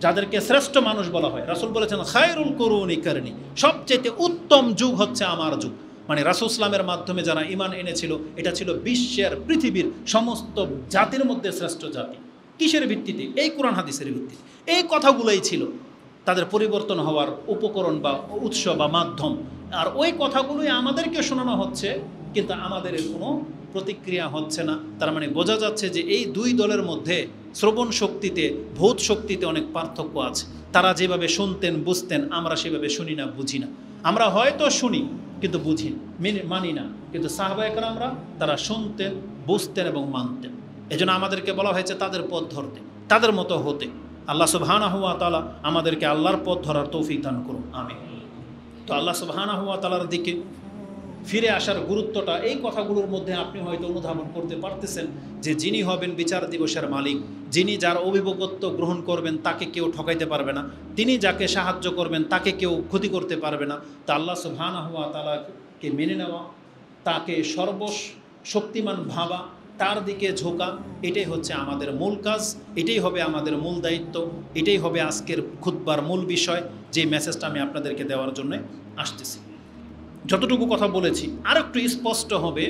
যাদেরকে শ্রেষ্ঠ মানুষ বলা হয়। রাসূল বলেছেন খায়রুল কুরুনি কারনি, সবচেয়ে উত্তম যুগ হচ্ছে আমার যুগ। মানে রাসূল ইসলামের মাধ্যমে যারা ঈমান এনেছিল এটা ছিল বিশ্বের পৃথিবীর সমস্ত জাতির মধ্যে শ্রেষ্ঠ জাতি। কিসের ভিত্তিতে? এই কোরআন হাদিসের ভিত্তিতে। এই কথাগুলোই ছিল তাদের পরিবর্তন হওয়ার উপকরণ বা উৎস বা মাধ্যম। আর ওই কথাগুলোই আমাদেরকে শোনানো হচ্ছে, কিন্তু আমাদের কোনো প্রতিক্রিয়া হচ্ছে না। তার মানে বোঝা যাচ্ছে যে এই দুই দলের মধ্যে শ্রবণ শক্তিতে, বোধ শক্তিতে অনেক পার্থক্য আছে। তারা যেভাবে শুনতেন বুঝতেন, আমরা সেভাবে শুনি না, বুঝি না। আমরা হয়তো শুনি কিন্তু বুঝি মানি না, কিন্তু সাহাবায়ে কেরামরা তারা শুনতেন, বুঝতেন এবং মানতেন। এজন্য আমাদেরকে বলা হয়েছে তাদের পথ ধরতে, তাদের মতো হতে। আল্লাহ সুবহানাহু ওয়া তাআলা আমাদেরকে আল্লাহর পথ ধরার তৌফিক দান করুন, আমিন। তো আল্লাহ সুবহানাহু ওয়া তাআলার দিকে ফিরে আসার গুরুত্বটা এই কথাগুলোর মধ্যে আপনি হয়তো অনুধাবন করতে পারতেছেন যে যিনি হবেন বিচার দিবসের মালিক, যিনি যার অভিভাবকত্ব গ্রহণ করবেন তাকে কেউ ঠকাইতে পারবে না, তিনি যাকে সাহায্য করবেন তাকে কেউ ক্ষতি করতে পারবে না। তা আল্লাহ সুবহানাহু ওয়া তাআলাকে মেনে নেওয়া, তাকে সর্বশক্তিমান ভাবা, তার দিকে ঝোঁকা, এটাই হচ্ছে আমাদের মূল কাজ, এটাই হবে আমাদের মূল দায়িত্ব, এটাই হবে আজকের খুতবার মূল বিষয়, যে মেসেজটা আমি আপনাদেরকে দেওয়ার জন্য আসতেছি। যতটুকু কথা বলেছি আর একটু স্পষ্ট হবে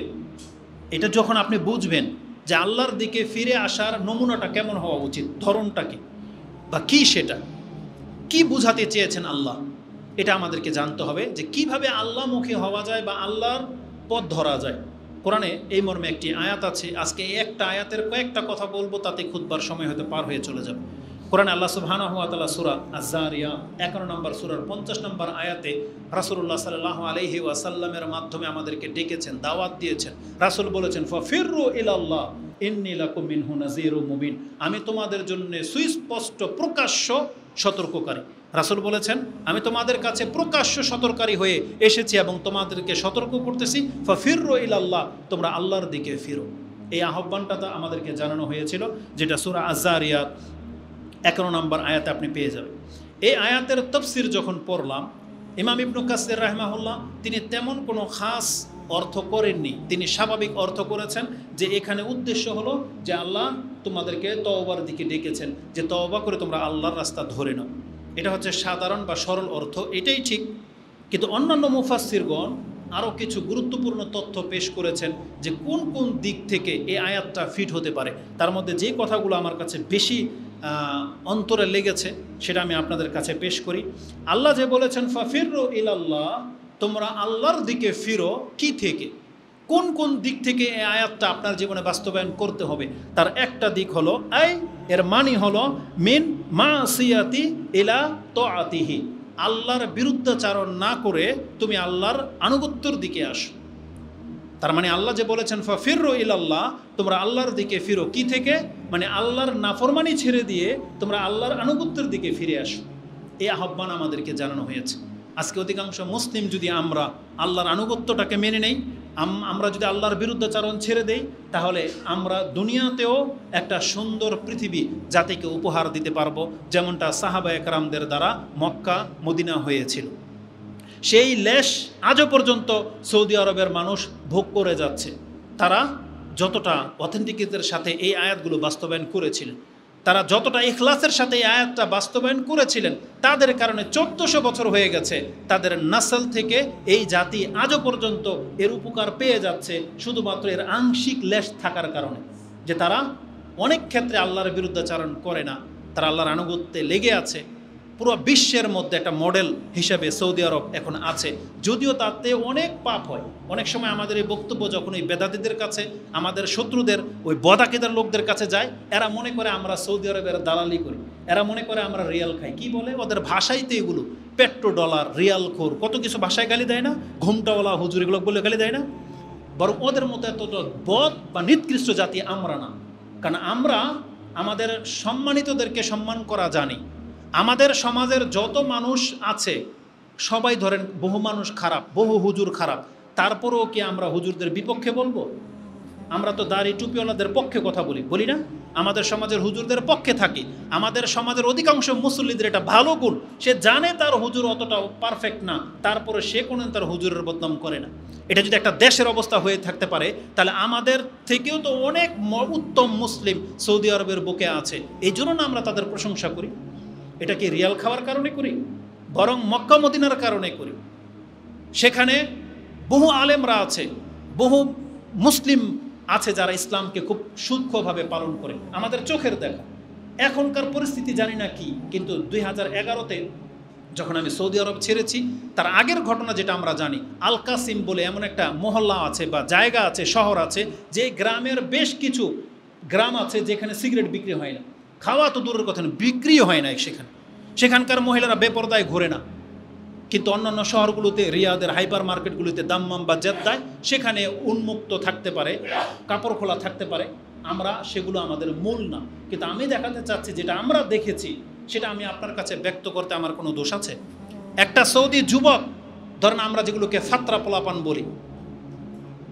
এটা যখন আপনি বুঝবেন যে আল্লাহর দিকে ফিরে আসার নমুনাটা কেমন হওয়া উচিত, ধরনটা কি বা কী সেটা। কি বুঝাতে চেয়েছেন আল্লাহ, এটা আমাদেরকে জানতে হবে যে কিভাবে আল্লাহমুখী হওয়া যায় বা আল্লাহর পথ ধরা যায়। কোরআনে এই মর্মে একটি আয়াত আছে। আজকে এই একটা আয়াতের কয়েকটা কথা বলবো, তাতে খুতবার সময় হয়তো পার হয়ে চলে যাবে। কোরআনে আল্লাহ সুবহানাহু ওয়া তাআলা সূরা আয-যারিয়াত 11 নম্বর সূরার 50 নম্বর আয়াতে রাসূলুল্লাহ সাল্লাল্লাহু আলাইহি ওয়াসাল্লামের মাধ্যমে আমাদেরকে ডেকেছেন, দাওয়াত দিয়েছেন। রাসূল বলেছেন, ফাফিরু ইলাল্লাহ ইন্নী লাকুম মিনহু নাযীরুম মুবিন, আমি তোমাদের জন্য সুস্পষ্ট প্রকাশ্য সতর্ককারী। রাসূল বলেছেন, আমি তোমাদের কাছে প্রকাশ্য সতর্ককারী হয়ে এসেছি এবং তোমাদেরকে সতর্ক করতেছি, ফাফিরু ইলাল্লাহ, তোমরা আল্লাহর দিকে ফিরো। এই আহ্বানটা আমাদেরকে জানানো হয়েছিল, যেটা সূরা আয-যারিয়াত 11 নম্বর আয়াতে আপনি পেয়ে যাবেন। এই আয়াতের তাফসীর যখন পড়লাম, ইমাম ইবনে কাসির রাহিমাহুল্লাহ তিনি তেমন কোনো খাস অর্থ করেননি। তিনি স্বাভাবিক অর্থ করেছেন যে এখানে উদ্দেশ্য হলো যে আল্লাহ তোমাদেরকে তওবার দিকে ডেকেছেন, যে তওবা করে তোমরা আল্লাহর রাস্তা ধরে নাও। এটা হচ্ছে সাধারণ বা সরল অর্থ, এটাই ঠিক। কিন্তু অন্যান্য মুফাসসিরগণ আরও কিছু গুরুত্বপূর্ণ তথ্য পেশ করেছেন যে কোন কোন দিক থেকে এই আয়াতটা ফিট হতে পারে। তার মধ্যে যে কথাগুলো আমার কাছে বেশি অন্তরে লেগেছে সেটা আমি আপনাদের কাছে পেশ করি। আল্লাহ যে বলেছেন ফাফিরু ইলাল্লাহ, তোমরা আল্লাহর দিকে ফিরো, কি থেকে, কোন কোন দিক থেকে এই আয়াতটা আপনার জীবনে বাস্তবায়ন করতে হবে, তার একটা দিক হলো এর মানে হলো মিন মাসিয়াতি ইলা তাআতিহি, আল্লাহর বিরুদ্ধাচারণ না করে তুমি আল্লাহর আনুগত্যের দিকে আসো। তার মানে আল্লাহ যে বলেছেন ফাফিরু ইলাল্লাহ, তোমরা আল্লাহর দিকে ফিরো, কি থেকে, মানে আল্লাহর নাফরমানি ছেড়ে দিয়ে তোমরা আল্লাহর আনুগত্যের দিকে ফিরে আসো। এই আহ্বান আমাদেরকে জানানো হয়েছে। আজকে অধিকাংশ মুসলিম যদি আমরা আল্লাহর আনুগত্যটাকে মেনে নেই, আমরা যদি আল্লাহর বিরুদ্ধাচারণ ছেড়ে দেই, তাহলে আমরা দুনিয়াতেও একটা সুন্দর পৃথিবী জাতিকে উপহার দিতে পারবো, যেমনটা সাহাবা একরামদের দ্বারা মক্কা মদিনা হয়েছিল। সেই লেশ আজও পর্যন্ত সৌদি আরবের মানুষ ভোগ করে যাচ্ছে। তারা যতটা অথেন্টিকের সাথে এই আয়াতগুলো বাস্তবায়ন করেছিলেন, তারা যতটা ইখলাসের সাথে এই আয়াতটা বাস্তবায়ন করেছিলেন, তাদের কারণে 1400 বছর হয়ে গেছে, তাদের নাসল থেকে এই জাতি আজও পর্যন্ত এর উপকার পেয়ে যাচ্ছে, শুধুমাত্র এর আংশিক লেশ থাকার কারণে, যে তারা অনেক ক্ষেত্রে আল্লাহর বিরুদ্ধাচারণ করে না, তারা আল্লাহর আনুগত্যে লেগে আছে। পুরো বিশ্বের মধ্যে একটা মডেল হিসাবে সৌদি আরব এখন আছে, যদিও তাতে অনেক পাপ হয়। অনেক সময় আমাদের এই বক্তব্য যখন ওই বেদাতিদের কাছে, আমাদের শত্রুদের, ওই বদাকিদার লোকদের কাছে যায়, এরা মনে করে আমরা সৌদি আরবের দালালি করি, এরা মনে করে আমরা রিয়াল খাই। কি বলে ওদের ভাষাই তো এগুলো, পেট্রো ডলার, রিয়াল খোর, কত কিছু ভাষায় গালি দেয় না, ঘুমটাওয়ালা হুজুর, এগুলো বলে গালি দেয় না। বরং ওদের মতো এতটা বদ বা নিকৃষ্ট জাতি আমরা না, কারণ আমরা আমাদের সম্মানিতদেরকে সম্মান করা জানি। আমাদের সমাজের যত মানুষ আছে সবাই ধরেন বহু মানুষ খারাপ, বহু হুজুর খারাপ, তারপরেও কি আমরা হুজুরদের বিপক্ষে বলবো? আমরা তো দাড়ি টুপিওয়ালাদের পক্ষে কথা বলি না? আমাদের সমাজের হুজুরদের পক্ষে থাকি। আমাদের সমাজের অধিকাংশ মুসল্লিদের এটা ভালো গুণ, সে জানে তার হুজুর অতটা পারফেক্ট না, তারপরে সে কোনো তার হুজুরের বদনাম করে না। এটা যদি একটা দেশের অবস্থা হয়ে থাকতে পারে, তাহলে আমাদের থেকেও তো অনেক উত্তম মুসলিম সৌদি আরবের বুকে আছে। এই জন্য না আমরা তাদের প্রশংসা করি। এটা কি রিয়াল খাওয়ার কারণে করি? বরং মক্কা মদিনার কারণে করি। সেখানে বহু আলেমরা আছে, বহু মুসলিম আছে যারা ইসলামকে খুব সূক্ষ্মভাবে পালন করে, আমাদের চোখের দেখা। এখনকার পরিস্থিতি জানি না কি, কিন্তু 2011-তে যখন আমি সৌদি আরব ছেড়েছি, তার আগের ঘটনা যেটা আমরা জানি, আল কাসিম বলে এমন একটা মহল্লা আছে বা জায়গা আছে, শহর আছে, যে গ্রামের বেশ কিছু গ্রাম আছে যেখানে সিগারেট বিক্রি হয় না, খাওয়া তো দূরের কথা না, বিক্রিও হয় না সেখানকার মহিলারা বেপরদায় ঘোরে না। কিন্তু অন্যান্য শহরগুলোতে, রিয়াদের হাইপার মার্কেটগুলোতে, দাম্মাম বা জেদ্দায়, সেখানে উন্মুক্ত থাকতে পারে, কাপড় খোলা থাকতে পারে। আমরা সেগুলো আমাদের মূল না, কিন্তু আমি দেখাতে চাচ্ছি যেটা আমরা দেখেছি সেটা আমি আপনার কাছে ব্যক্ত করতে আমার কোনো দোষ আছে? একটা সৌদি যুবক, ধরেন আমরা যেগুলোকে ফাত্রা পোলাপান বলি,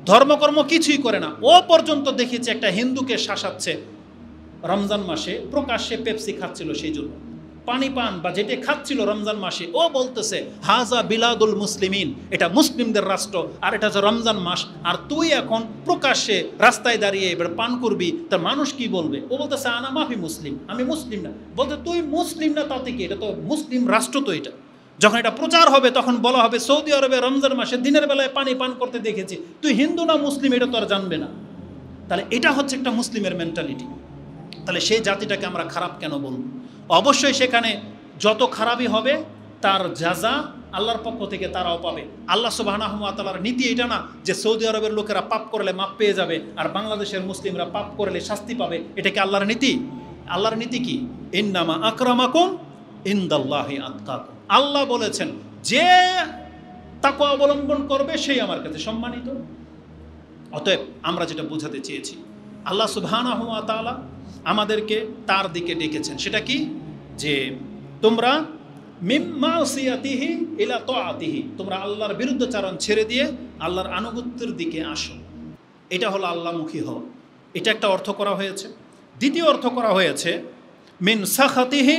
ধর্মকর্ম কিছুই করে না, ও পর্যন্ত দেখেছি একটা হিন্দুকে শাসাচ্ছে রমজান মাসে, প্রকাশ্যে পেপসি খাচ্ছিল, সেই জন্য পানি পান বা যেটা খাচ্ছিল রমজান মাসে, ও বলতেছে হাজা বিলাদুল মুসলিমিন, এটা মুসলিমদের রাষ্ট্র, আর এটা হচ্ছে রমজান মাস, আর তুই এখন প্রকাশ্যে রাস্তায় দাঁড়িয়ে এবার পান করবি, তার মানুষ কি বলবে? ও বলতেছে আনা মাফি মুসলিম, আমি মুসলিম না। বলতে তুই মুসলিম না তাতে কি, এটা তো মুসলিম রাষ্ট্র। তো এটা যখন এটা প্রচার হবে তখন বলা হবে সৌদি আরবে রমজান মাসে দিনের বেলায় পানি পান করতে দেখেছি, তুই হিন্দু না মুসলিম এটা তো আর জানবে না। তাহলে এটা হচ্ছে একটা মুসলিমের মেন্টালিটি। তাহলে সেই জাতিটাকে আমরা খারাপ কেন বলব? অবশ্যই সেখানে যত খারাপই হবে তার জাযা আল্লাহর পক্ষ থেকে তারাও পাবে। আল্লাহ সুবহানাহু ওয়া তাআলার নীতি এটা না যে সৌদি আরবের লোকেরা পাপ করলে মাপ পেয়ে যাবে আর বাংলাদেশের মুসলিমরা পাপ করলে শাস্তি পাবে। এটা কি আল্লাহর নীতি? আল্লাহর নীতি কি? ইন্নামা আকরামাকুম ইনদাল্লাহি আতকাকুম। আল্লাহ বলেছেন যে তাকওয়া অবলম্বন করবে সেই আমার কাছে সম্মানিত। অতএব আমরা যেটা বোঝাতে চেয়েছি, আল্লাহ সুবহানাহু ওয়া তাআলা আমাদেরকে তার দিকে ডেকেছেন। সেটা কি? যে তোমরা মিম্মা সিয়াতিহি ইলা তাআতিহি, তোমরা আল্লাহর বিরুদ্ধাচরণ ছেড়ে দিয়ে আল্লাহর আনুগত্যের দিকে আসো। এটা হলো আল্লাহমুখী হওয়া। এটা একটা অর্থ করা হয়েছে। দ্বিতীয় অর্থ করা হয়েছে মিন সাখাতিহি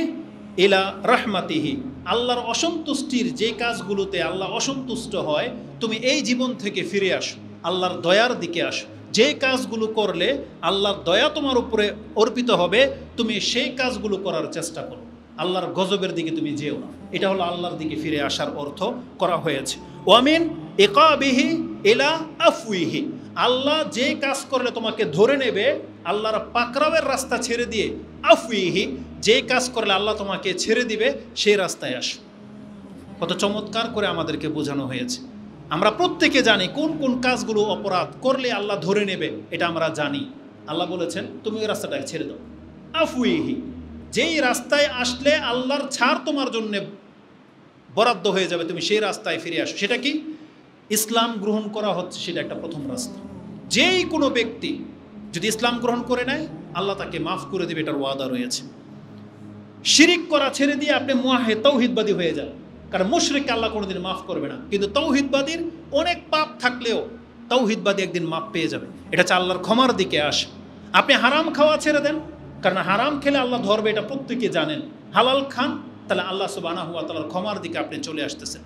ইলা রাহমাতিহি, আল্লাহর অসন্তুষ্টির যে কাজগুলোতে আল্লাহ অসন্তুষ্ট হয় তুমি এই জীবন থেকে ফিরে আসো, আল্লাহর দয়ার দিকে আসো। যে কাজগুলো করলে আল্লাহর দয়া তোমার উপরে অর্পিত হবে তুমি সেই কাজগুলো করার চেষ্টা করো, আল্লাহর গজবের দিকে তুমি যেও না। এটা হলো আল্লাহর দিকে ফিরে আসার অর্থ করা হয়েছে। ওয়ামিন ইকাবিহি ইলা আফউইহি, আল্লাহ যে কাজ করলে তোমাকে ধরে নেবে আল্লাহর পাকড়াওয়ের রাস্তা ছেড়ে দিয়ে, আফউইহি যে কাজ করলে আল্লাহ তোমাকে ছেড়ে দিবে সেই রাস্তায় আসো। কত চমৎকার করে আমাদেরকে বোঝানো হয়েছে। আমরা প্রত্যেকে জানি কোন কোন কাজগুলো অপরাধ করলে আল্লাহ ধরে নেবে, এটা আমরা জানি। আল্লাহ বলেছেন তুমি ওই রাস্তাটাকে ছেড়ে দাও। আফউইহি, যেই রাস্তায় আসলে আল্লাহর ছাড় তোমার জন্য বরাদ্দ হয়ে যাবে তুমি সেই রাস্তায় ফিরে আসো। সেটা কি? ইসলাম গ্রহণ করা হচ্ছে, সেটা একটা প্রথম রাস্তা। যেই কোনো ব্যক্তি যদি ইসলাম গ্রহণ করে নেয় আল্লাহ তাকে মাফ করে দেবে, এটার ওয়াদা রয়েছে। শিরিক করা ছেড়ে দিয়ে আপনি মুয়াহিদ তাওহীদবাদী হয়ে যান, কারণ মুশরিককে আল্লাহ কোনোদিন মাফ করবে না। কিন্তু তাওহীদবাদীর অনেক পাপ থাকলেও তাওহীদবাদী একদিন মাফ পেয়ে যাবে। এটা হচ্ছে আল্লাহর ক্ষমার দিকে আসে। আপনি হারাম খাওয়া ছেড়ে দেন, কারণ হারাম খেলে আল্লাহ ধরবে, এটা প্রত্যেকে জানেন। হালাল খান, তাহলে আল্লাহ সুবহানাহু ওয়া তাআলার ক্ষমার দিকে আপনি চলে আসতেছেন।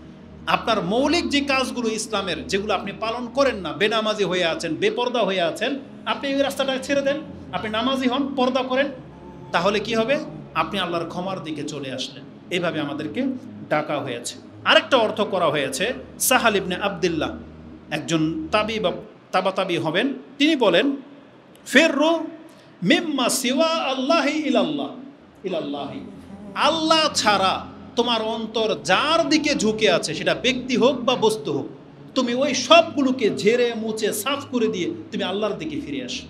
আপনার মৌলিক যে কাজগুলো ইসলামের, যেগুলো আপনি পালন করেন না, বেনামাজি হয়ে আছেন, বেপর্দা হয়ে আছেন, আপনি এই রাস্তাটা ছেড়ে দেন, আপনি নামাজি হন, পর্দা করেন, তাহলে কি হবে? আপনি আল্লাহর ক্ষমার দিকে চলে আসলেন। এইভাবে আমাদেরকে ডাকা হয়েছে। আরেকটা অর্থ করা হয়েছে, সাহাল ইবনে আবদুল্লাহ একজন তাবি বা তাবাতাবি হবেন, তিনি বলেন ফিররু মিম্মা সিওয়া আল্লাহি ইলাল্লাহ ইলাল্লাহি, আল্লাহ ছাড়া তোমার অন্তর যার দিকে ঝুঁকে আছে, সেটা ব্যক্তি হোক বা বস্তু হোক, তুমি ওই সবগুলোকে ঝেড়ে মুছে সাফ করে দিয়ে তুমি আল্লাহর দিকে ফিরে আসো।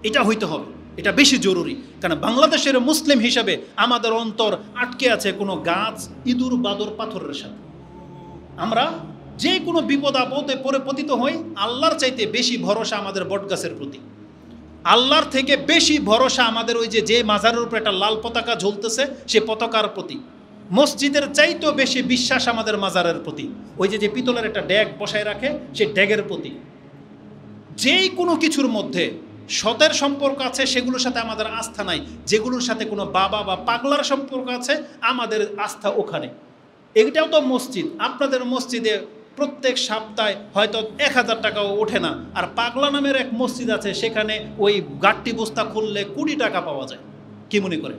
এটা হইতে হবে, এটা বেশি জরুরি। কারণ বাংলাদেশের মুসলিম হিসাবে আমাদের অন্তর আটকে আছে কোনো গাছ, ইঁদুর, বাদর, পাথরের সাথে। আমরা যে কোনো বিপদ আপদে পরে পতিত হই, আল্লাহর চাইতে বেশি ভরসা আমাদের বটগাছের প্রতি, আল্লাহর থেকে বেশি ভরসা আমাদের ওই যে মাজারের উপরে একটা লাল পতাকা ঝুলতেছে সে পতাকার প্রতি, মসজিদের চাইতেও বেশি বিশ্বাস আমাদের মাজারের প্রতি, ওই যে পিতলের একটা ড্যাগ বসায় রাখে সেই ড্যাগের প্রতি। যেই কোনো কিছুর মধ্যে সতের সম্পর্ক আছে সেগুলোর সাথে আমাদের আস্থা নাই, যেগুলোর সাথে কোনো বাবা বা পাগলার সম্পর্ক আছে আমাদের আস্থা ওখানে। এটাও তো মসজিদ, আপনাদের মসজিদে প্রত্যেক সপ্তাহে হয়তো 1000 টাকাও ওঠে না, আর পাগলা নামের এক মসজিদ আছে সেখানে ওই গাট্টি বস্তা খুললে 20 টাকা পাওয়া যায়। কি মনে করে?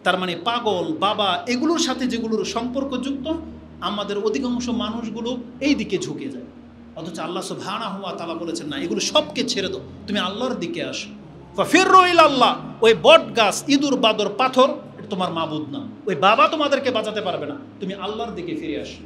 তার মানে পাগল বাবা এগুলোর সাথে যেগুলোর সম্পর্কযুক্ত আমাদের অধিকাংশ মানুষগুলো এই দিকে ঝুঁকে যায়। অথচ আল্লাহ সুবহানাহু ওয়া তাআলা বলেছেন না, এগুলো সবকে ছেড়ে দাও, তুমি আল্লাহর দিকে আসো। ফাফিররু ইলাল্লাহ, ওই বট গাছ, ইঁদুর, বাদর, পাথর এটা তোমার মাবুদ না, ওই বাবা তোমাদেরকে বাঁচাতে পারবে না, তুমি আল্লাহর দিকে ফিরে আসো।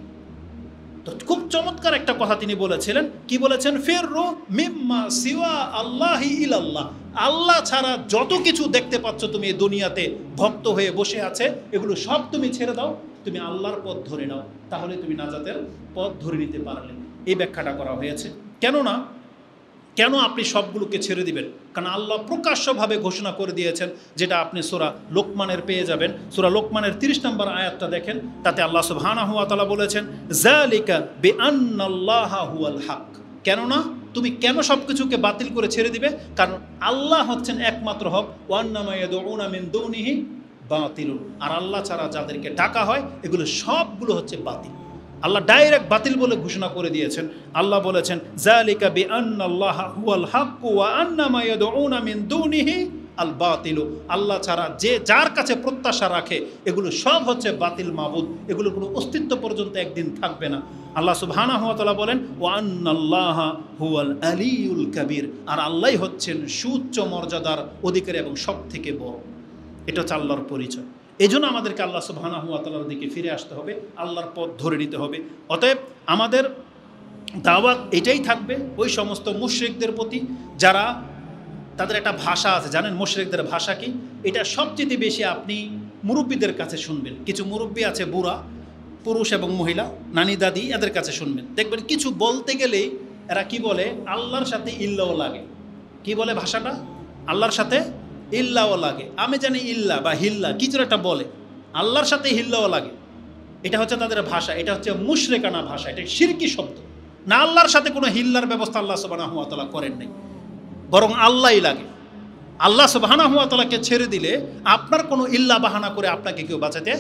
তো খুব চমৎকার একটা কথা তিনি বলেছিলেন। কি বলেছেন? ফিররু মিম্মা সিওয়া আল্লাহি ইলাল্লাহ, আল্লাহ ছাড়া যত কিছু দেখতে পাচ্ছ তুমি এই দুনিয়াতে ভক্ত হয়ে বসে আছে, এগুলো সব তুমি ছেড়ে দাও, তুমি আল্লাহর পথ ধরে নাও, তাহলে তুমি নাজাতের পথ ধরে নিতে পারলে। এই ব্যাখ্যাটা করা হয়েছে। কেন আপনি সবগুলোকে ছেড়ে দিবেন? কারণ আল্লাহ প্রকাশ্যভাবে ঘোষণা করে দিয়েছেন, যেটা আপনি সূরা লোকমানের পেয়ে যাবেন। সূরা লোকমানের 30 নম্বর আয়াতটা দেখেন, তাতে আল্লাহ সুবহানাহু ওয়া তাআলা বলেছেন যালিকা বিআন্নাল্লাহা হুয়াল হক। কেননা তুমি কেন সব কিছুকে বাতিল করে ছেড়ে দিবে? কারণ আল্লাহ হচ্ছেন একমাত্র হক। ওয়ান্নামা ইয়াদউনা মিন দুনিহি বাতিলুন, আর আল্লাহ ছাড়া যাদেরকে ডাকা হয় এগুলো সবগুলো হচ্ছে বাতিল। আল্লাহ ডাইরেক্ট বাতিল বলে ঘোষণা করে দিয়েছেন। আল্লাহ বলেছেন যালিকা বিআন্নাল্লাহা হুয়াল হক ওয়া আন্নামা ইয়াদউনা মিন দুনিহি আল বাতিল, আল্লাহ ছাড়া যে যার কাছে প্রত্যাশা রাখে এগুলো সব হচ্ছে বাতিল মাবুদ, এগুলোর কোনো অস্তিত্ব পর্যন্ত একদিন থাকবে না। আল্লাহ সুবহানাহু ওয়া তাআলা বলেন ওয়া আন্নাল্লাহা হুয়াল আলিয়ুল কাবীর, আর আল্লাহই হচ্ছেন সুউচ্চ মর্যাদার অধিকারী এবং সব থেকে বড়। এটা হচ্ছে আল্লাহর পরিচয়। এই জন্য আমাদেরকে আল্লাহ সুবহানাহু ওয়া তাআলার দিকে ফিরে আসতে হবে, আল্লাহর পথ ধরে নিতে হবে। অতএব আমাদের দাওয়াত এটাই থাকবে ওই সমস্ত মুশরিকদের প্রতি যারা, তাদের একটা ভাষা আছে, জানেন মুশরিকদের ভাষা কি? এটা সবচেয়ে বেশি আপনি মুরব্বীদের কাছে শুনবেন। কিছু মুরব্বী আছে বুড়া, পুরুষ এবং মহিলা, নানি দাদি, এদের কাছে শুনবেন, দেখবেন কিছু বলতে গেলেই এরা কি বলে, আল্লাহর সাথে ইল্লাও লাগে। কি বলে ভাষাটা? আল্লাহর সাথে ইল্লাও লাগে। আমি জানি ইল্লা বা হিল্লা কিছু একটা বলে, আল্লাহর সাথে হিল্লাও লাগে। এটা হচ্ছে তাদের ভাষা, এটা হচ্ছে মুশরিকানা ভাষা, এটা শিরকি শব্দ। না, আল্লাহর সাথে কোনো হিল্লার ব্যবস্থা আল্লাহ সুবহানাহু ওয়া তাআলা করেন নাই, বরং আল্লাহই লাগে। আল্লাহ সুবহানাহু ওয়া তাআলাকে ছেড়ে দিলে আপনার কোনো ইল্লা বাহানা করে আপনাকে কেউ বাঁচাতে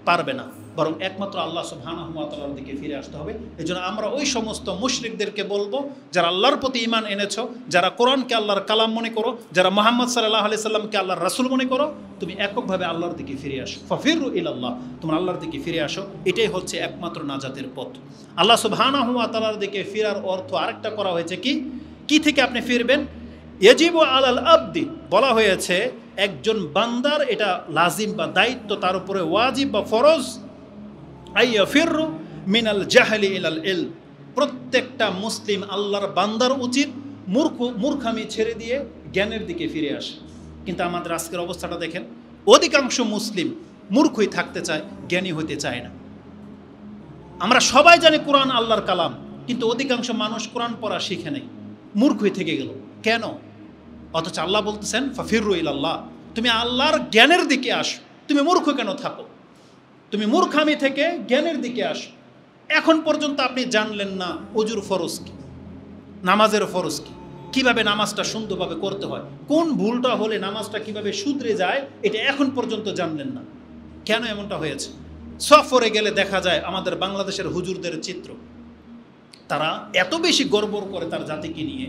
পারবে না, বরং একমাত্র আল্লাহ সুবহানাহু ওয়া তাআলার দিকে ফিরে আসতে হবে। এজন্য আমরা ওই সমস্ত মুশরিকদেরকে বলবো, যারা আল্লাহর প্রতি ঈমান এনেছো, যারা কোরআনকে আল্লাহর কালাম মনে করো, যারা মুহাম্মদ সাল্লাল্লাহু আলাইহি সাল্লামকে আল্লাহর রাসূল মনে করো, তুমি এককভাবে আল্লাহর দিকে ফিরে আসো। ফাফিরু ইলাল্লাহ, তোমরা আল্লাহর দিকে ফিরে আসো, এটাই হচ্ছে একমাত্র নাজাতের পথ। আল্লাহ সুবহানাহু ওয়া তাআলার দিকে ফেরার অর্থ আরেকটা করা হয়েছে, কি থেকে আপনি ফিরবেন? ইয়াজিবু আলাল আবদি, বলা হয়েছে একজন বান্দার এটা লাজিম বা দায়িত্ব, তার উপরে ওয়াজিব বা ফরজ, আইয়া ফিররু মিনাল জাহলি ইলাল ইলম, প্রত্যেকটা মুসলিম আল্লাহর বান্দার উচিত মূর্খামি ছেড়ে দিয়ে জ্ঞানের দিকে ফিরে আসে। কিন্তু আমাদের আজকের অবস্থাটা দেখেন, অধিকাংশ মুসলিম মূর্খই থাকতে চায়, জ্ঞানী হইতে চায় না। আমরা সবাই জানি কোরআন আল্লাহর কালাম, কিন্তু অধিকাংশ মানুষ কোরআন পড়া শিখে নেই, মূর্খই থেকে গেল। কেন? অথচ আল্লাহ বলতেছেন ফাফিরু ইলাল্লাহ, তুমি আল্লাহর জ্ঞানের দিকে আসো। তুমি মূর্খ কেন থাকো? তুমি মূর্খামি থেকে জ্ঞানের দিকে আসো। এখন পর্যন্ত আপনি জানলেন না ওযুর ফরজ কি, নামাজের ফরজ কি, কীভাবে নামাজটা সুন্দরভাবে করতে হয়, কোন ভুলটা হলে নামাজটা কিভাবে শুধরে যায়, এটা এখন পর্যন্ত জানলেন না। কেন এমনটা হয়েছে? সফরে গেলে দেখা যায় আমাদের বাংলাদেশের হুজুরদের চিত্র, তারা এত বেশি গর্ব করে তার জাতিকে নিয়ে,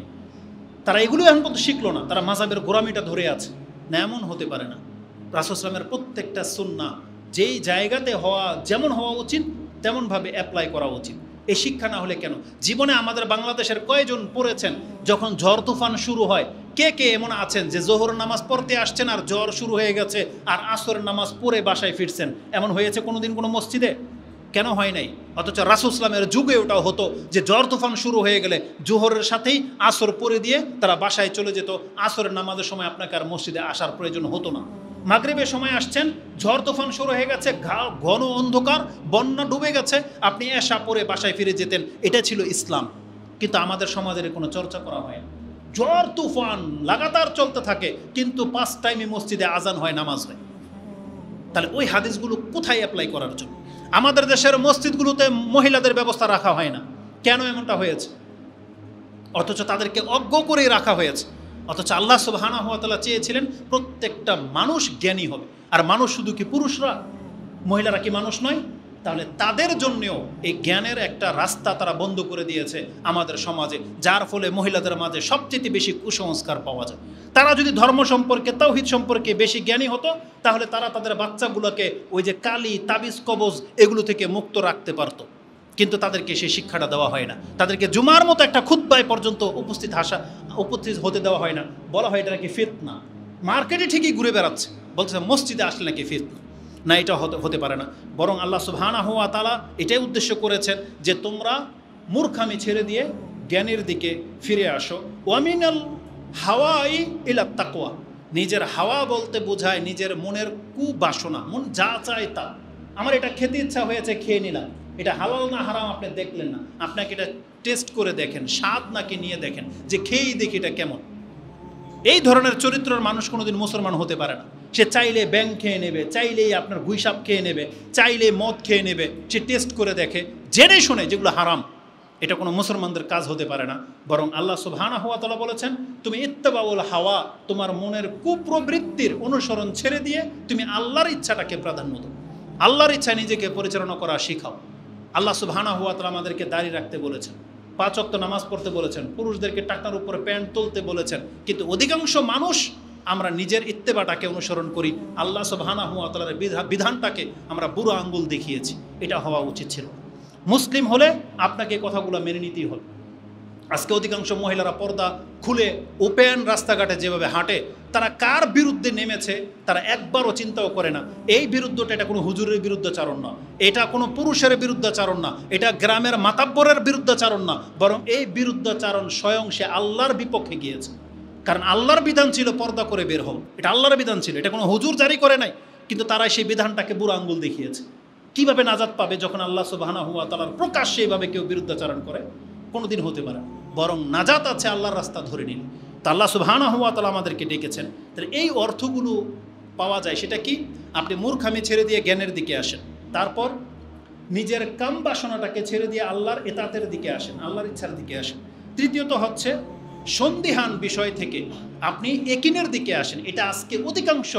তারা এগুলো এখন পর্যন্ত শিখলো না, তারা মাযহাবের গোলামিটা ধরে আছে। না, এমন হতে পারে না। রাসূল সাল্লাল্লাহু আলাইহি ওয়াসাল্লামের প্রত্যেকটা সুন্নাহ যেই জায়গাতে হওয়া, যেমন হওয়া উচিত তেমনভাবে অ্যাপ্লাই করা উচিত। এই শিক্ষা না হলে কেন? জীবনে আমাদের বাংলাদেশের কয়জন পড়েছেন যখন ঝড় তুফান শুরু হয়, কে এমন আছেন যে জোহর নামাজ পড়তে আসছেন আর ঝড় শুরু হয়ে গেছে আর আসরের নামাজ পড়ে বাসায় ফিরছেন? এমন হয়েছে কোনোদিন কোনো মসজিদে? কেন হয় নাই? অথচ রাসূল সাল্লাল্লাহু আলাইহি ওয়াসাল্লামের যুগে ওটাও হতো যে ঝড় তুফান শুরু হয়ে গেলে জোহরের সাথেই আসর পড়ে দিয়ে তারা বাসায় চলে যেত। আসরের নামাজের সময় আপনাকে আর মসজিদে আসার প্রয়োজন হতো না। মাগরিবের সময় আসছেন, ঝড় তুফান শুরু হয়ে গেছে, ঘন অন্ধকার, বন্যা ডুবে গেছে, আপনি এশা পরে বাসায় ফিরে যেতেন। এটা ছিল ইসলাম। কিন্তু আমাদের সমাজের কোনো চর্চা করা হয় না। ঝড় তুফান লাগাতার চলতে থাকে, কিন্তু 5 টাইমে মসজিদে আজান হয়, নামাজ হয়। তাহলে ওই হাদিসগুলো কোথায় অ্যাপ্লাই করার জন্য? আমাদের দেশের মসজিদগুলোতে মহিলাদের ব্যবস্থা রাখা হয় না। কেন এমনটা হয়েছে? অথচ তাদেরকে অজ্ঞ করেই রাখা হয়েছে। অথচ আল্লাহ সুবহানাহু ওয়া তাআলা চেয়েছিলেন প্রত্যেকটা মানুষ জ্ঞানী হবে। আর মানুষ শুধু কি পুরুষরা? মহিলারা কি মানুষ নয়? তাহলে তাদের জন্যও এই জ্ঞানের একটা রাস্তা তারা বন্ধ করে দিয়েছে আমাদের সমাজে, যার ফলে মহিলাদের মাঝে সবচেয়ে বেশি কুসংস্কার পাওয়া যায়। তারা যদি ধর্ম সম্পর্কে, তাওহীদ সম্পর্কে বেশি জ্ঞানী হতো, তাহলে তারা তাদের বাচ্চাগুলোকে ওই যে কালি, তাবিজ, কবজ এগুলো থেকে মুক্ত রাখতে পারতো। কিন্তু তাদেরকে সেই শিক্ষাটা দেওয়া হয় না। তাদেরকে জুমার মতো একটা খুতবায় পর্যন্ত উপস্থিত হতে দেওয়া হয় না। বলা হয় এটা নাকি ফিতনা। মার্কেটে ঠিকই ঘুরে বেড়াচ্ছে, বলছে মসজিদে আসলে নাকি ফিতনা। না, এটা হতে পারে না। বরং আল্লাহ সুবহানাহু ওয়া তাআলা এটাই উদ্দেশ্য করেছেন যে তোমরা মূর্খামি ছেড়ে দিয়ে জ্ঞানের দিকে ফিরে আসো। ওয়ামিনাল হাওয়াই ইলা তাকওয়া, নিজের হাওয়া বলতে বোঝায় নিজের মনের কুবাসনা, মন যা চায় তা। আমার এটা খেতে ইচ্ছা হয়েছে, খেয়ে নিলাম, এটা হালাল না হারাম আপনি দেখলেন না, আপনাকে এটা টেস্ট করে দেখেন, স্বাদ নাকি নিয়ে দেখেন, যে খেয়েই দেখি এটা কেমন। এই ধরনের চরিত্রের মানুষ কোনোদিন মুসলমান হতে পারে না। সে চাইলে ব্যাংক খেয়ে নেবে, চাইলেই আপনার গুইসাপ খেয়ে নেবে, চাইলে মদ খেয়ে নেবে, সে টেস্ট করে দেখে, জেনে শুনে যেগুলো হারাম। এটা কোনো মুসলমানদের কাজ হতে পারে না। বরং আল্লাহ সুবহানাহু ওয়া তাআলা বলেছেন, তুমি ইত্তেবাউল হাওয়া, তোমার মনের কুপ্রবৃত্তির অনুসরণ ছেড়ে দিয়ে তুমি আল্লাহর ইচ্ছাটাকে প্রাধান্য দাও। আল্লাহর ইচ্ছায় নিজেকে পরিচালনা করা শিখাও। আল্লাহ সুবহানাহু ওয়া তাআলা আমাদেরকে দাড়ি রাখতে বলেছেন, 5 ওয়াক্ত নামাজ পড়তে বলেছেন, পুরুষদেরকে টাকনার উপরে প্যান্ট তুলতে বলেছেন। কিন্তু অধিকাংশ মানুষ আমরা নিজের ইত্তেবাটাকে অনুসরণ করি, আল্লাহ সুবহানাহু ওয়া তাআলার বিধানটাকে আমরা বুড়ো আঙ্গুল দেখিয়েছি। এটা হওয়া উচিত ছিল। মুসলিম হলে আপনাকে কথাগুলো মেনে নিতেই হবে। আজকে অধিকাংশ মহিলারা পর্দা খুলে ওপেন রাস্তাঘাটে যেভাবে হাঁটে, তারা কার বিরুদ্ধে নেমেছে তারা একবারও চিন্তাও করে না। এই বিরুদ্ধটা এটা কোনো হুজুরের বিরুদ্ধাচারণ না, এটা কোনো পুরুষের বিরুদ্ধাচারণ না, এটা গ্রামের মাতাব্বরের বিরুদ্ধাচারণ না, বরং এই বিরুদ্ধাচারণ স্বয়ং সে আল্লাহর বিপক্ষে গিয়েছে। কারণ আল্লাহর বিধান ছিল পর্দা করে বের হও, এটা আল্লাহর বিধান ছিল, এটা কোনো হুজুর জারি করে নাই। কিন্তু তারা সেই বিধানটাকে বুড়ো আঙ্গুল দেখিয়েছে। কিভাবে নাজাত পাবে যখন আল্লাহ সুবহানাহু ওয়া তাআলার প্রকাশ্যে এইভাবে কেউ বিরুদ্ধাচারণ করে? কোনোদিন হতে পারে। বরং নাজাত আছে আল্লাহর রাস্তা ধরে নিন। তা আল্লাহ সুবহানাহু ওয়া তাআলা আমাদেরকে ডেকেছেন। তাহলে এই অর্থগুলো পাওয়া যায়। সেটা কি? আপনি মূর্খামি ছেড়ে দিয়ে জ্ঞানের দিকে আসেন, তারপর নিজের কাম বাসনাটাকে ছেড়ে দিয়ে আল্লাহর ইতাতের দিকে আসেন, আল্লাহর ইচ্ছার দিকে আসেন। তৃতীয়ত হচ্ছে সন্দিহান বিষয় থেকে আপনি একিনের দিকে আসেন। এটা আজকে অধিকাংশ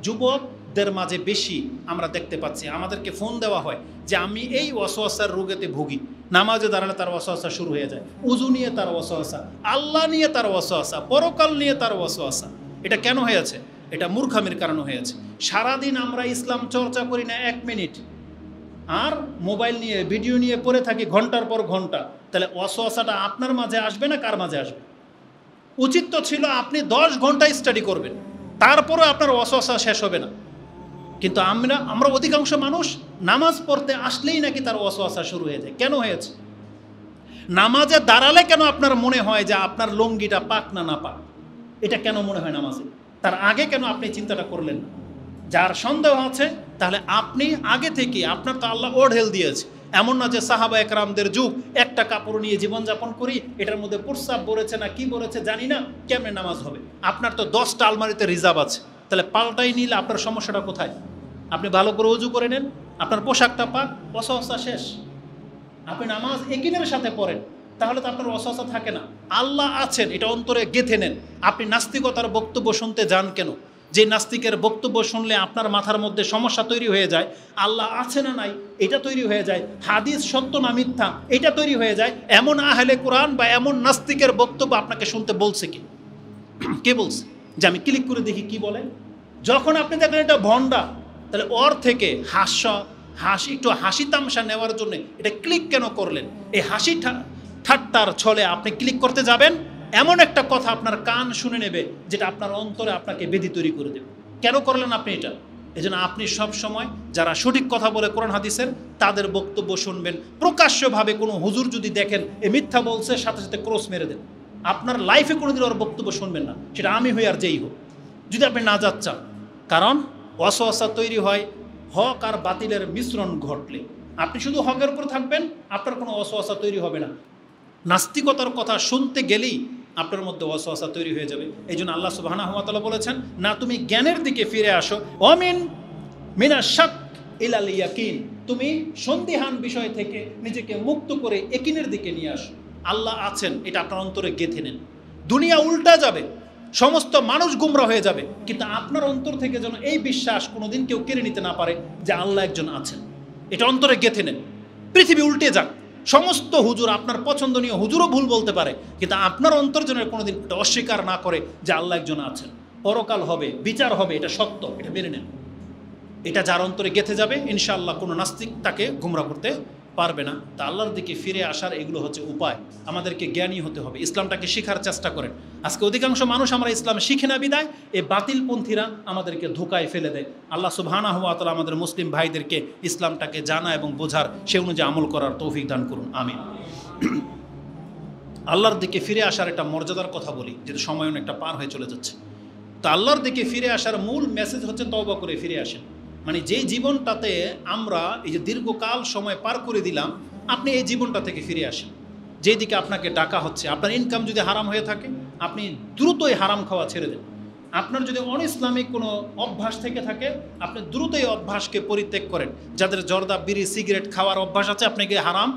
যুবকদের মাঝে বেশি আমরা দেখতে পাচ্ছি। আমাদেরকে ফোন দেওয়া হয় যে আমি এই ওয়াসওয়াসার রোগেতে ভুগি, নামাজে দাঁড়ালে তার ওয়াসওয়াসা শুরু হয়ে যায়, উজু নিয়ে তার ওয়াসওয়াসা, আল্লাহ নিয়ে তার ওয়াসওয়াসা, পরকাল নিয়ে তার ওয়াসওয়াসা। এটা কেন হয়েছে? এটা মূর্খামির কারণে হয়েছে। সারাদিন আমরা ইসলাম চর্চা করি না 1 মিনিট, আর মোবাইল নিয়ে ভিডিও নিয়ে পড়ে থাকি ঘন্টার পর ঘন্টা। তাহলে ওয়াসওয়াসাটা আপনার মাঝে আসবে না কার মাঝে আসবে? উচিত তো ছিল আপনি 10 ঘন্টা স্টাডি করবেন, তারপরে আপনার ওয়াসওয়াসা শেষ হবে না। কিন্তু আমরা অধিকাংশ মানুষ নামাজ পড়তে আসলেই নাকি তার ওয়াসওয়াসা শুরু হয়ে যায়। কেন হয়েছে? নামাজে দাঁড়ালে কেন আপনার মনে হয় যে আপনার লুঙ্গিটা পাক না না পাক? এটা কেন মনে হয় নামাজে? তার আগে কেন আপনি চিন্তাটা করলেন না? যার সন্দেহ আছে তাহলে আপনি আগে থেকে, আপনার তো আল্লাহ ওঢেল দিয়েছে। এমন না যে সাহাবা একরামদের যুগ একটা কাপড় নিয়ে জীবনযাপন করি, এটার মধ্যে প্রস্রাব পড়েছে না কি পড়েছে জানি না, কেমনে নামাজ হবে? আপনার তো 10টা আলমারিতে রিজার্ভ আছে। তাহলে পাল্টাই নিলে আপনার সমস্যাটা কোথায়? আপনি ভালো করে উজু করে নেন, আপনার পোশাকটা পাক, ওয়াসওয়াসা শেষ। আপনি নামাজ একিনের সাথে পড়েন, তাহলে তো আপনার ওয়াসওয়াসা থাকে না। আল্লাহ আছেন এটা অন্তরে গেঁথে নেন। আপনি নাস্তিকতার বক্তব্য শুনতে যান কেন? যে নাস্তিকের বক্তব্য শুনলে আপনার মাথার মধ্যে সমস্যা তৈরি হয়ে যায়, আল্লাহ আছে না নাই এটা তৈরি হয়ে যায়, হাদিস সত্য না মিথ্যা এটা তৈরি হয়ে যায়। এমন আহলে কোরআন বা এমন নাস্তিকের বক্তব্য আপনাকে শুনতে বলছে কি? কে বলছে? যে আমি ক্লিক করে দেখি কি বলে। যখন আপনি দেখেন এটা ভণ্ডা, তাহলে ওর থেকে একটু হাসি তামসা নেওয়ার জন্য এটা ক্লিক কেন করলেন? এই হাসি ঠাট্টার ছলে আপনি ক্লিক করতে যাবেন, এমন একটা কথা আপনার কান শুনে নেবে যেটা আপনার অন্তরে আপনাকে বেধি তৈরি করে দেবে। কেন করলেন আপনি এটা? এই জন্য আপনি সব সময় যারা সঠিক কথা বলে কোরআন হাদিসের, তাদের বক্তব্য শুনবেন। প্রকাশ্যভাবে কোনো হুজুর যদি দেখেন এ মিথ্যা বলছে, সাথে সাথে ক্রস মেরে দেন। আপনার লাইফে কোনোদিন ওর বক্তব্য শুনবেন না, সেটা আমি হই আর যেই হোক, যদি আপনি না যাচ্ছেন। কারণ ওয়াসওয়াসা তৈরি হয় হক আর বাতিলের মিশ্রণ ঘটলে। আপনি শুধু হকের উপর থাকবেন, আপনার কোনো ওয়াসওয়াসা তৈরি হবে না। নাস্তিকতার কথা শুনতে গেলেই আপনার মধ্যে ওয়াসওয়াসা তৈরি হয়ে যাবে। এই জন্য আল্লাহ সুবহানাহু ওয়া তাআলা বলেছেন, না তুমি জ্ঞানের দিকে ফিরে আসো, মিনাশ শাক ইলাল ইয়াকিন, তুমি সন্দিহান বিষয় থেকে নিজেকে মুক্ত করে ইয়াকিনের দিকে নিয়ে আসো। আল্লাহ আছেন এটা আপনার অন্তরে গেঁথে নেন। দুনিয়া উল্টা যাবে, সমস্ত মানুষ গুমরা হয়ে যাবে, কিন্তু আপনার অন্তর থেকে যেন এই বিশ্বাস কোনোদিন কেউ কেড়ে নিতে না পারে যে আল্লাহ একজন আছেন। এটা অন্তরে গেঁথে নেন। পৃথিবী উল্টে যাক, সমস্ত হুজুর, আপনার পছন্দনীয় হুজুরও ভুল বলতে পারে, কিন্তু আপনার অন্তর যেন কোনোদিন এটা অস্বীকার না করে যে আল্লাহ একজন আছেন, পরকাল হবে, বিচার হবে, এটা সত্য, এটা মেনে নেন। এটা যার অন্তরে গেঁথে যাবে, ইনশাআল্লাহ কোনো নাস্তিক তাকে গুমরা করতে পারবে না। তা আল্লাহর দিকে ফিরে আসার এগুলো হচ্ছে উপায়। আমাদেরকে জ্ঞানী হতে হবে, ইসলামটাকে শেখার চেষ্টা করেন। আজকে অধিকাংশ মানুষ আমরা ইসলাম শিখে না বিদায় এই বাতিলপন্থীরা আমাদেরকে ধোকায় ফেলে দেয়। আল্লাহ সুবহানাহু ওয়া তাআলা আমাদের মুসলিম ভাইদেরকে ইসলামটাকে জানা এবং বোঝার, সে অনুযায়ী আমল করার তৌফিক দান করুন, আমিন। আল্লাহর দিকে ফিরে আসার একটা মর্যাদার কথা বলি, যেটা সময় অনেকটা পার হয়ে চলে যাচ্ছে। তো আল্লাহর দিকে ফিরে আসার মূল মেসেজ হচ্ছে তওবা করে ফিরে আসেন। মানে যেই জীবনটাতে আমরা এই যে দীর্ঘকাল সময় পার করে দিলাম, আপনি এই জীবনটা থেকে ফিরে আসেন। যেদিকে আপনাকে ডাকা হচ্ছে, আপনার ইনকাম যদি হারাম হয়ে থাকে, আপনি দ্রুতই হারাম খাওয়া ছেড়ে দেন। আপনার যদি অনইসলামিক কোনো অভ্যাস থেকে থাকে, আপনি দ্রুতই অভ্যাসকে পরিত্যাগ করেন। যাদের জর্দা, বিড়ি, সিগারেট খাওয়ার অভ্যাস আছে, আপনাকে হারাম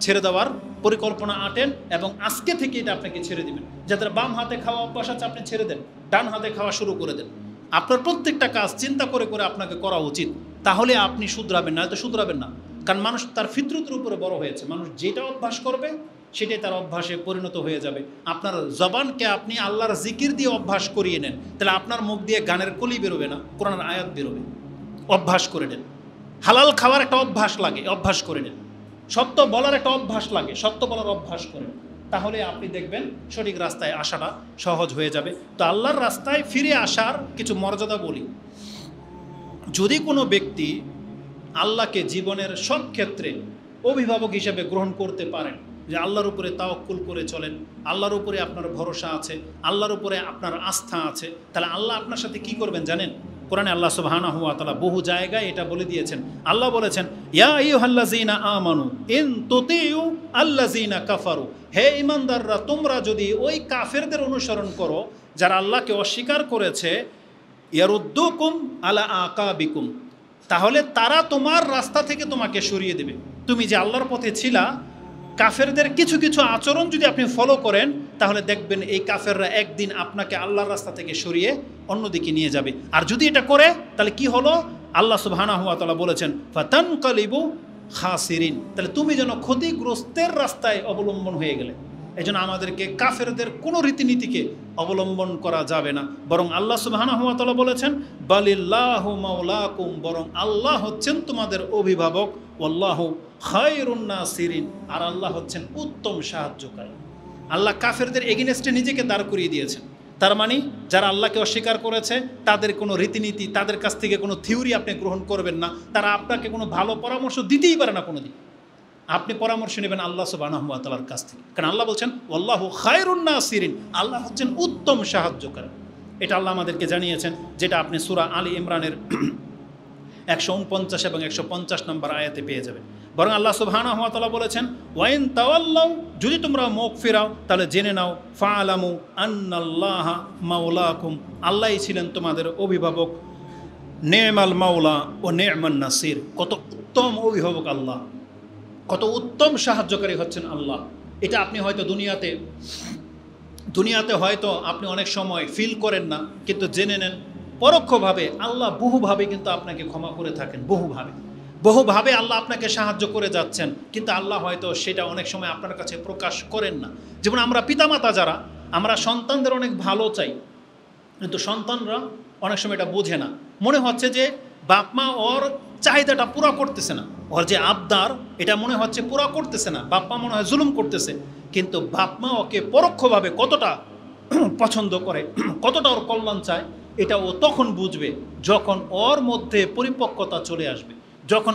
ছেড়ে দেওয়ার পরিকল্পনা আঁটেন এবং আজকে থেকে এটা আপনাকে ছেড়ে দিবেন। যাদের বাম হাতে খাওয়া অভ্যাস আছে, আপনি ছেড়ে দেন, ডান হাতে খাওয়া শুরু করে দেন। আপনার প্রত্যেকটা কাজ চিন্তা করে করে আপনাকে করা উচিত, তাহলে আপনি শুধরাবেন, না তো শুধরাবেন না। কারণ মানুষ তার ফিতরতের উপরে বড় হয়েছে, মানুষ যেটা অভ্যাস করবে সেটাই তার অভ্যাসে পরিণত হয়ে যাবে। আপনার জবানকে আপনি আল্লাহর জিকির দিয়ে অভ্যাস করিয়ে নেন, তাহলে আপনার মুখ দিয়ে গানের কলি বেরোবে না, কোরআনের আয়াত বেরোবে। অভ্যাস করে নেন। হালাল খাওয়ার একটা অভ্যাস লাগে, অভ্যাস করে নেন। সত্য বলার একটা অভ্যাস লাগে, সত্য বলার অভ্যাস করেন। তাহলে আপনি দেখবেন সঠিক রাস্তায় আসাটা সহজ হয়ে যাবে। তো আল্লাহর রাস্তায় ফিরে আসার কিছু মর্যাদা বলি। যদি কোনো ব্যক্তি আল্লাহকে জীবনের সব ক্ষেত্রে অভিভাবক হিসেবে গ্রহণ করতে পারেন, যে আল্লাহর উপরে তাওয়াক্কুল করে চলেন, আল্লাহর উপরে আপনার ভরসা আছে, আল্লাহর উপরে আপনার আস্থা আছে, তাহলে আল্লাহ আপনার সাথে কি করবেন জানেন? কোরআনে আল্লাহ সুবহানাহু ওয়া তাআলা বহু জায়গায় এটা বলে দিয়েছেন। আল্লাহ বলেছেন, ইয়া আইয়ুহাল্লাযীনা আমানু ইন তুতিউ আল্লাযীনা কাফারু, হে ঈমানদাররা তোমরা যদি ওই কাফেরদের অনুসরণ করো যারা আল্লাহকে অস্বীকার করেছে, ইয়ারুদ্দুকুম আলা আকাবিকুম, তাহলে তারা তোমার রাস্তা থেকে তোমাকে সরিয়ে দেবে। তুমি যে আল্লাহর পথে ছিলা, কাফেরদের কিছু কিছু আচরণ যদি আপনি ফলো করেন, তাহলে দেখবেন এই কাফেররা একদিন আপনাকে আল্লাহর রাস্তা থেকে সরিয়ে অন্যদিকে নিয়ে যাবে। আর যদি এটা করে তাহলে কি হলো? আল্লাহ সুবহানাহু ওয়া তাআলা বলেছেন, ফাতানকালিবু খাসিরিন, তাহলে তুমি যেন ক্ষতিগ্রস্তের রাস্তায় অবলম্বন হয়ে গেলে। এই জন্য আমাদেরকে কাফেরদের কোনো রীতিনীতিকে অবলম্বন করা যাবে না, বরং আল্লাহ সুবহানাহু ওয়া তাআলা বলেছেন, বালিল্লাহু মাওলাকুম, বরং আল্লাহ হচ্ছেন তোমাদের অভিভাবক, ওয়াল্লাহু খায়রুন নাসিরিন, আর আল্লাহ হচ্ছেন উত্তম সাহায্যকারী। আল্লাহ কাফেরদের এগেইনস্টে নিজেকে দাঁড় করিয়ে দিয়েছেন। তার মানে যারা আল্লাহকে অস্বীকার করেছে তাদের কোনো রীতিনীতি, তাদের কাছ থেকে কোনো থিওরি আপনি গ্রহণ করবেন না। তারা আপনাকে কোনো ভালো পরামর্শ দিতেই পারে না কোনোদিন। আপনি পরামর্শ নেবেন আল্লাহ সুবহানাহু ওয়া তাআলার কাছ থেকে, কারণ আল্লাহ বলছেন ওয়াল্লাহু খায়রুন নাসিরিন, আল্লাহ হচ্ছেন উত্তম সাহায্যকারী। এটা আল্লাহ আমাদেরকে জানিয়েছেন, যেটা আপনি সূরা আলী ইমরানের 149 এবং 150 নম্বর আয়াতে পেয়ে যাবেন। বরং আল্লাহ সুবহানাহু ওয়া তাআলা বলেছেন, ওয়াইন তাওয়াল্লাউ, যদি তোমরা মুখ ফিরাও তাহলে জেনে নাও, ফাআলামু আন্নাল্লাহা মাওলাকুম, আল্লাহই ছিলেন তোমাদের অভিভাবক, নি'মাল মাওলা ও নি'মান নাসির, কত উত্তম অভিভাবক আল্লাহ, কত উত্তম সাহায্যকারী হচ্ছেন আল্লাহ। এটা আপনি হয়তো দুনিয়াতে হয়তো আপনি অনেক সময় ফিল করেন না, কিন্তু জেনে নেন পরোক্ষভাবে আল্লাহ বহুভাবে কিন্তু আপনাকে ক্ষমা করে থাকেন। বহুভাবে আল্লাহ আপনাকে সাহায্য করে যাচ্ছেন, কিন্তু আল্লাহ হয়তো সেটা অনেক সময় আপনার কাছে প্রকাশ করেন না। যেমন আমরা পিতামাতা যারা, আমরা সন্তানদের অনেক ভালো চাই, কিন্তু সন্তানরা অনেক সময় এটা বোঝে না। মনে হচ্ছে যে বাপ মা ওর চাহিদাটা পুরো করতেছে না, ওর যে আবদার এটা মনে হচ্ছে পুরো করতেছে না, বাপ মা মনে হয় জুলুম করতেছে। কিন্তু বাপ মা ওকে পরোক্ষভাবে কতটা পছন্দ করে, কতটা ওর কল্যাণ চায়, এটা ও তখন বুঝবে যখন ওর মধ্যে পরিপক্কতা চলে আসবে, যখন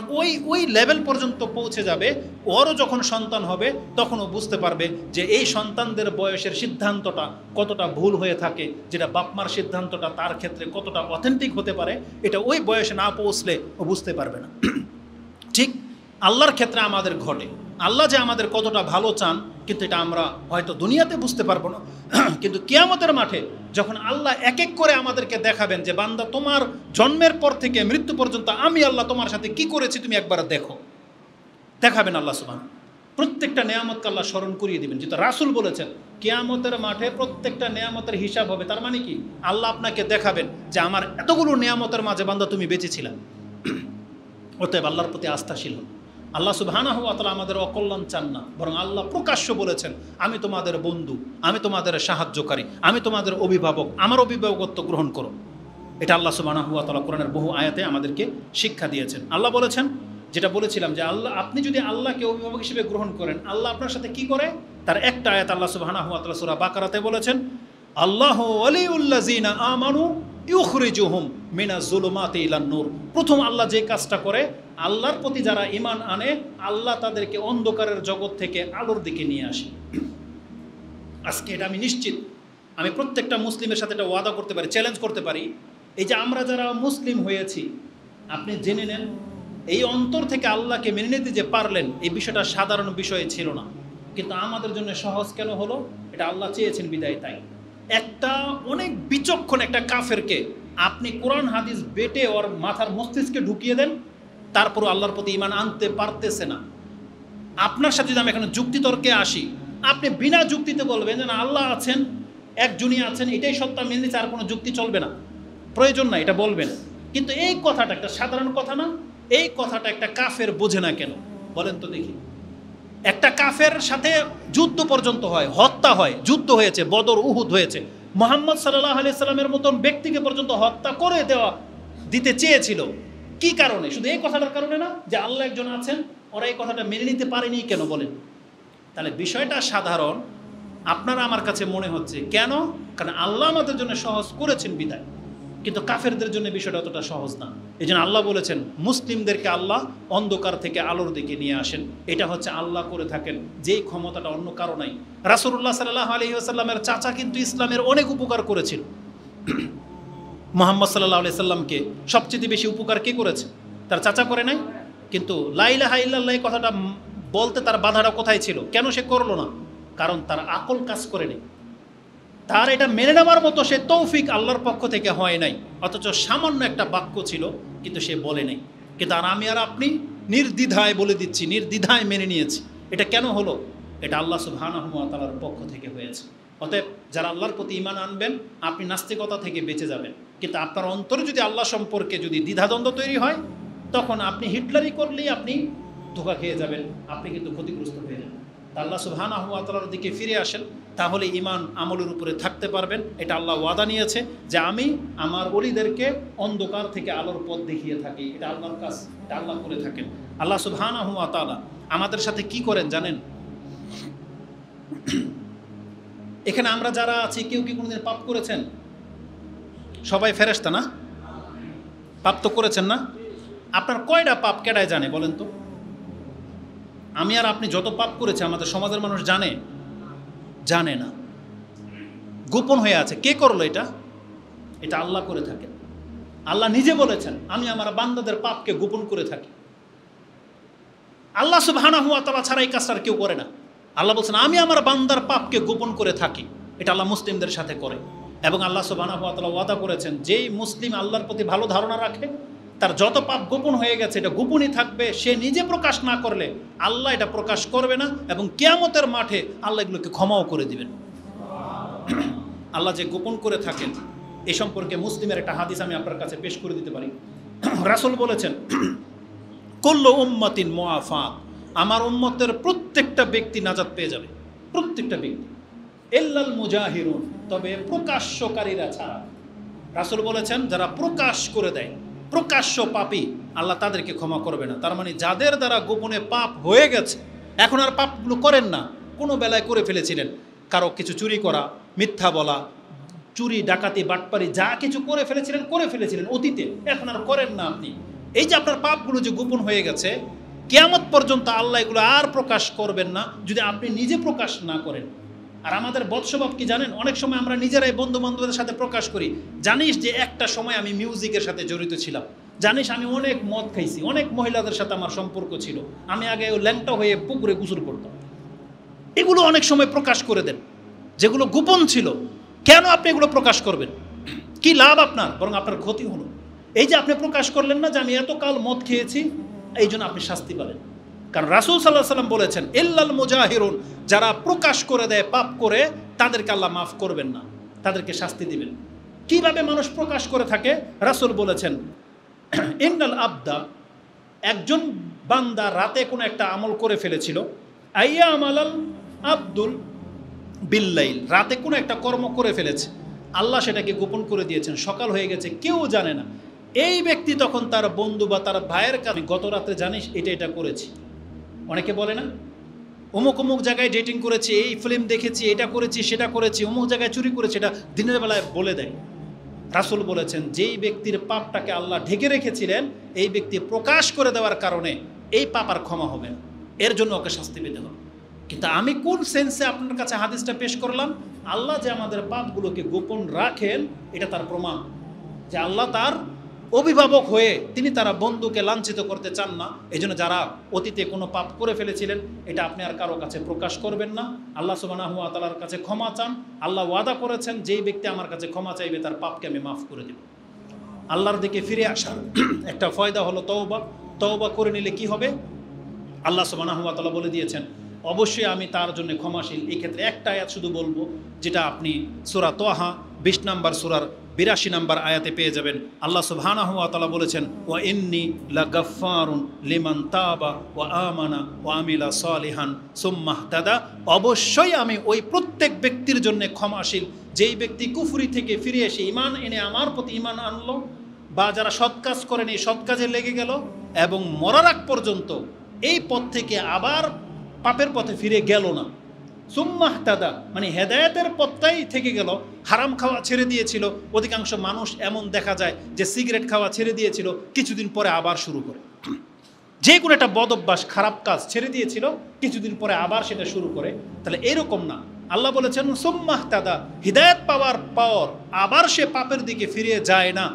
ওই লেভেল পর্যন্ত পৌঁছে যাবে, ওরও যখন সন্তান হবে তখন ও বুঝতে পারবে যে এই সন্তানদের বয়সের সিদ্ধান্তটা কতটা ভুল হয়ে থাকে, যেটা বাপমার সিদ্ধান্তটা তার ক্ষেত্রে কতটা অথেন্টিক হতে পারে, এটা ওই বয়সে না পৌঁছলে ও বুঝতে পারবে না। ঠিক আল্লাহর ক্ষেত্রে আমাদের ঘটে, আল্লাহ যে আমাদের কতটা ভালো চান, কিন্তু এটা আমরা হয়তো দুনিয়াতে বুঝতে পারবো না, কিন্তু কিয়ামতের মাঠে যখন আল্লাহ এক এক করে আমাদেরকে দেখাবেন যে বান্দা তোমার জন্মের পর থেকে মৃত্যু পর্যন্ত আমি আল্লাহ তোমার সাথে কি করেছি তুমি একবার দেখো, দেখাবেন আল্লাহ সুবহান। প্রত্যেকটা নেয়ামতকে আল্লাহ স্মরণ করিয়ে দিবেন, যেটা রাসূল বলেছেন কিয়ামতের মাঠে প্রত্যেকটা নেয়ামতের হিসাব হবে। তার মানে কি? আল্লাহ আপনাকে দেখাবেন যে আমার এতগুলো নেয়ামতের মাঝে বান্দা তুমি বেঁচে ছিলা। অতএব আল্লাহর প্রতি আস্থাশীল হন। আল্লাহ সুবহানাহু ওয়া তাআলা আমাদের অকল্যাণ চান না, বরং আল্লাহ প্রকাশ্য বলেছেন আমি তোমাদের বন্ধু, আমি তোমাদের সাহায্যকারী, আমি তোমাদের অভিভাবক, আমার অভিভাবকত্ব গ্রহণ করো। এটা আল্লাহ সুবহানাহু ওয়া তাআলা কোরআনের বহু আয়াতে আমাদেরকে শিক্ষা দিয়েছেন। আল্লাহ বলেছেন, যেটা বলেছিলাম যে আল্লাহ, আপনি যদি আল্লাহকে অভিভাবক হিসেবে গ্রহণ করেন, আল্লাহ আপনার সাথে কি করে তার একটা আয়াত আল্লাহ সুবহানাহু ওয়া তাআলা সূরা বাকারাতে বলেছেন, আল্লাহু ওয়ালিউল্লাযিনা আমানু ইউখরিজুহুম মিনাজ যুলুমাতি ইলান নূর। প্রথম আল্লাহ যে কাজটা করে, আল্লাহর প্রতি যারা ঈমান আনে, আল্লাহ তাদেরকে অন্ধকারের জগৎ থেকে আলোর দিকে নিয়ে আসে। আজকে এটা আমি নিশ্চিত, আমি প্রত্যেকটা মুসলিমের সাথে এটা ওয়াদা করতে পারি, চ্যালেঞ্জ করতে পারি, এই যে আমরা যারা মুসলিম হয়েছি, আপনি জেনে নেন এই অন্তর থেকে আল্লাহকে মেনে নিতে যে পারলেন, এই বিষয়টা সাধারণ বিষয় ছিল না, কিন্তু আমাদের জন্য সহজ কেন হলো? এটা আল্লাহ চেয়েছেন বিদায়। তাই একটা অনেক বিচক্ষণ একটা কাফেরকে আপনি কোরআন হাদিস বেটে ওর মাথার মস্তিষ্কে ঢুকিয়ে দেন, তারপরও আল্লাহর প্রতি ঈমান আনতে পারতেছে না। আপনার সাথে যদি আমি এখানে যুক্তিতর্কে আসি, আপনি বিনা যুক্তিতে বলবেন যে না আল্লাহ আছেন, একজনই আছেন, এটাই সত্য, মেনে নিচ্ছে, আর কোনো যুক্তি চলবে না, প্রয়োজন না, এটা বলবেন। কিন্তু এই কথাটা একটা সাধারণ কথা না? এই কথাটা একটা কাফের বোঝে না কেন বলেন তো দেখি? একটা কাফের সাথে যুদ্ধ পর্যন্ত হয়, হত্যা হয়, যুদ্ধ হয়েছে, বদর উহুদ হয়েছে, মুহাম্মদ সাল্লাল্লাহু আলাইহি সাল্লামের মতন ব্যক্তিকে পর্যন্ত হত্যা করে দিতে চেয়েছিল। কি কারণে? শুধু এই কথাটার কারণে না যে আল্লাহ একজন আছেন। ওরা এই কথাটা মেনে নিতে পারেনি কেন বলেন? তাহলে বিষয়টা সাধারণ, আপনারা আমার কাছে মনে হচ্ছে কেন, কারণ আল্লাহ আমাদের জন্য সহজ করেছেন বিদায়, কিন্তু কাফেরদের জন্য বিষয়টা অতটা সহজ না। এই জন্য আল্লাহ বলেছেন মুসলিমদেরকে আল্লাহ অন্ধকার থেকে আলোর দিকে নিয়ে আসেন। এটা হচ্ছে আল্লাহ করে থাকেন, যেই ক্ষমতাটা অন্য কারো নাই। রাসূলুল্লাহ সাল্লাল্লাহু আলাইহি ওয়াসাল্লামের চাচা কিন্তু ইসলামের অনেক উপকার করেছিল। মুহাম্মদ সাল্লাল্লাহু আলাইহি সাল্লামকে সবচেয়ে বেশি উপকার কে করেছে? তার চাচা করে নাই? কিন্তু লা ইলাহা ইল্লাল্লাহ এই কথাটা বলতে তার বাধাটা কোথায় ছিল? কেন সে করলো না? কারণ তার আকল কাজ করেনি, তার এটা মেনে নেওয়ার মতো সে তৌফিক আল্লাহর পক্ষ থেকে হয় নাই। অথচ সামান্য একটা বাক্য ছিল, কিন্তু সে বলে নাই। কিন্তু আর আমি আর আপনি নির্দ্বিধায় বলে দিচ্ছি, নির্দ্বিধায় মেনে নিয়েছি। এটা কেন হলো? এটা আল্লাহ সুবহানাহু ওয়া তাআলার পক্ষ থেকে হয়েছে। অতএব যারা আল্লাহর প্রতি ঈমান আনবেন, আপনি নাস্তিকতা থেকে বেঁচে যাবেন। কিন্তু আপনার অন্তরে যদি আল্লাহ সম্পর্কে যদি দ্বিধাদ্বন্দ্ব তৈরি হয়, তখন আপনি হিটলারি করলেই আপনি ধোঁকা খেয়ে যাবেন, আপনি কিন্তু ক্ষতিগ্রস্ত হয়ে যাবেন। আল্লাহ সুবহানাহু ওয়া তাআলার দিকে ফিরে আসেন, তাহলে ঈমান আমলের উপরে থাকতে পারবেন। এটা আল্লাহ ওয়াদা নিয়েছে যে আমি আমার ওলিদেরকে অন্ধকার থেকে আলোর পথ দেখিয়ে থাকি। এটা আল্লাহর কাজ, এটা আল্লাহ করে থাকেন। আল্লাহ সুবহানাহু ওয়া তাআলা আমাদের সাথে কি করেন জানেন? এখানে আমরা যারা আছি কেউ কি কোনোদিন পাপ করেছেন? সবাই ফেরেশতা না? পাপ তো করেছেন না? আপনার কয়টা পাপ কেডায় জানে বলেন তো? আমি আর আপনি যত পাপ করেছে আমাদের সমাজের মানুষ জানে? জানে না, গোপন হয়ে আছে। কে করলো এটা? এটা আল্লাহ করে থাকেন। আল্লাহ নিজে বলেছেন আমি আমার বান্দাদের পাপকে গোপন করে থাকি। আল্লাহ সুবহানাহু ওয়া তাআলা ছাড়া এই কাজটা কেউ করে না। আল্লাহ বলছেন আমি আমার বান্দার পাপকে গোপন করে থাকি। এটা আল্লাহ মুসলিমদের সাথে করে। এবং আল্লাহ সুবহানাহু ওয়া তাআলা ওয়াদা করেছেন যেই মুসলিম আল্লাহর প্রতি ভালো ধারণা রাখে, তার যত পাপ গোপন হয়ে গেছে এটা গোপনই থাকবে। সে নিজে প্রকাশ না করলে আল্লাহ এটা প্রকাশ করবে না, এবং কিয়ামতের মাঠে আল্লাহ এগুলোকে ক্ষমাও করে দিবেন। আল্লাহ যে গোপন করে থাকেন এই সম্পর্কে মুসলিমের একটা হাদিস আমি আপনার কাছে পেশ করে দিতে পারি। রাসূল বলেছেন কুল্লু উম্মাতিন মুআফাত, আমার উম্মতের প্রত্যেকটা ব্যক্তি নাজাত পেয়ে যাবে, প্রত্যেকটা ব্যক্তি, ইল্লাল মুজাহিরুন, তবে প্রকাশ্যকারীরা ছাড়া। রাসূল বলেছেন যারা প্রকাশ করে দেয়, প্রকাশ্য পাপী, আল্লাহ তাদেরকে ক্ষমা করবে না। তার মানে যাদের দ্বারা গোপনে পাপ হয়ে গেছে, এখন আর পাপগুলো করেন না, কোনো বেলায় করে ফেলেছিলেন, কারো কিছু চুরি করা, মিথ্যা বলা, চুরি ডাকাতি বাটপারি যা কিছু করে ফেলেছিলেন অতীতে, এখন আর করেন না আপনি। এই যে আপনার পাপগুলো যে গোপন হয়ে গেছে, কিয়ামত পর্যন্ত আল্লাহ এগুলো আর প্রকাশ করবেন না যদি আপনি নিজে প্রকাশ না করেন। আর আমাদের বদস্বভাব কি জানেন? অনেক সময় আমরা নিজেরাই বন্ধু বান্ধবদের সাথে প্রকাশ করি, জানিস যে একটা সময় আমি মিউজিকের সাথে জড়িত ছিলাম, জানিস আমি অনেক মদ খাইছি, অনেক মহিলাদের সাথে আমার সম্পর্ক ছিল, আমি আগে ল্যাংটা হয়ে পুকুরে গোসল করতাম। এগুলো অনেক সময় প্রকাশ করে দেন, যেগুলো গোপন ছিল। কেন আপনি এগুলো প্রকাশ করবেন? কি লাভ আপনার? বরং আপনার ক্ষতি হলো। এই যে আপনি প্রকাশ করলেন না যে আমি এতকাল মদ খেয়েছি, এই জন্য আপনি শাস্তি পাবেন। কারণ রাসূল সাল্লাল্লাহু আলাইহি সাল্লাম বলেছেন ইল্লাল মুজাহিরুন, যারা প্রকাশ করে দেয় পাপ করে, তাদেরকে আল্লাহ মাফ করবেন না, তাদেরকে শাস্তি দিবেন। কিভাবে মানুষ প্রকাশ করে থাকে? রাসূল বলেছেন ইন্নাল আবদা, একজন বান্দা রাতে কোনো একটা আমল করে ফেলেছিল, আইয়া আমালাল আব্দুল বিল্লাইল, রাতে কোনো একটা কর্ম করে ফেলেছে, আল্লাহ সেটাকে গোপন করে দিয়েছেন, সকাল হয়ে গেছে, কেউ জানে না। এই ব্যক্তি তখন তার বন্ধু বা তার ভাইয়ের কাছে গত রাতে জানিস এটা করেছি। অনেকে বলে না অমুক অমুক জায়গায় ডেটিং করেছি, এই ফিল্ম দেখেছি, এটা করেছি, সেটা করেছি, অমুক জায়গায় চুরি করেছি, এটা দিনের বেলায় বলে দেয়। রাসূল বলেছেন যেই ব্যক্তির পাপটাকে আল্লাহ ঢেকে রেখেছিলেন, এই ব্যক্তি প্রকাশ করে দেওয়ার কারণে এই পাপ আর ক্ষমা হবে না, এর জন্য ওকে শাস্তি পেতে হবে। কিন্তু আমি কোন সেন্সে আপনার কাছে হাদিসটা পেশ করলাম? আল্লাহ যে আমাদের পাপগুলোকে গোপন রাখেন, এটা তার প্রমাণ যে আল্লাহ তার অভিভাবক হয়ে তিনি তারা বন্ধুকে লাঞ্ছিত করতে চান না। এই জন্য যারা অতীতে কোনো পাপ করে ফেলেছিলেন, এটা আপনি আর কারো কাছে প্রকাশ করবেন না, আল্লাহ সুবহানাহু ওয়া তাআলার কাছে ক্ষমা চান। আল্লাহ ওয়াদা করেছেন যেই ব্যক্তি আমার কাছে ক্ষমা চাইবে তার পাপকে আমি মাফ করে দেব। আল্লাহর দিকে ফিরে আসার একটা ফায়দা হলো তওবা। তওবা করে নিলে কি হবে? আল্লাহ সুবহানাহু ওয়া তাআলা বলে দিয়েছেন অবশ্যই আমি তার জন্য ক্ষমাশীল। এই ক্ষেত্রে একটা আয়াত শুধু বলবো, যেটা আপনি সূরা তাহা 20 নম্বর সূরার 82 নম্বর আয়াতে পেয়ে যাবেন। আল্লাহ সুবহানাহু ওয়া তাআলা বলেছেন ওয়া ইন্নী লাগাফফারুন লিমান তাবা ওয়া আমানা ওয়া আমিলা সালিহান সুম্মা ইহতাদা, অবশ্যই আমি ওই প্রত্যেক ব্যক্তির জন্য ক্ষমাশীল যেই ব্যক্তি কুফরি থেকে ফিরে এসে ঈমান এনে আমার প্রতি ঈমান আনলো, বা যারা সৎ কাজ করেনি সৎ কাজে লেগে গেল, এবং মরার আগ পর্যন্ত এই পথ থেকে আবার পাপের পথে ফিরে গেল না। সুম্মাহতাদা মানে হেদায়েতের পথটাই থেকে গেল, হারাম খাওয়া ছেড়ে দিয়েছিল। অধিকাংশ মানুষ এমন দেখা যায় যে সিগারেট খাওয়া ছেড়ে দিয়েছিল, কিছুদিন পরে আবার শুরু করে। যে কোনো একটা বদ অভ্যাস, খারাপ কাজ ছেড়ে দিয়েছিল, কিছুদিন পরে আবার সেটা শুরু করে। তাহলে এরকম না, আল্লাহ বলেছেন সুম্মাহতাদা, হিদায়াত পাওয়ার পর আবার সে পাপের দিকে ফিরে যায় না,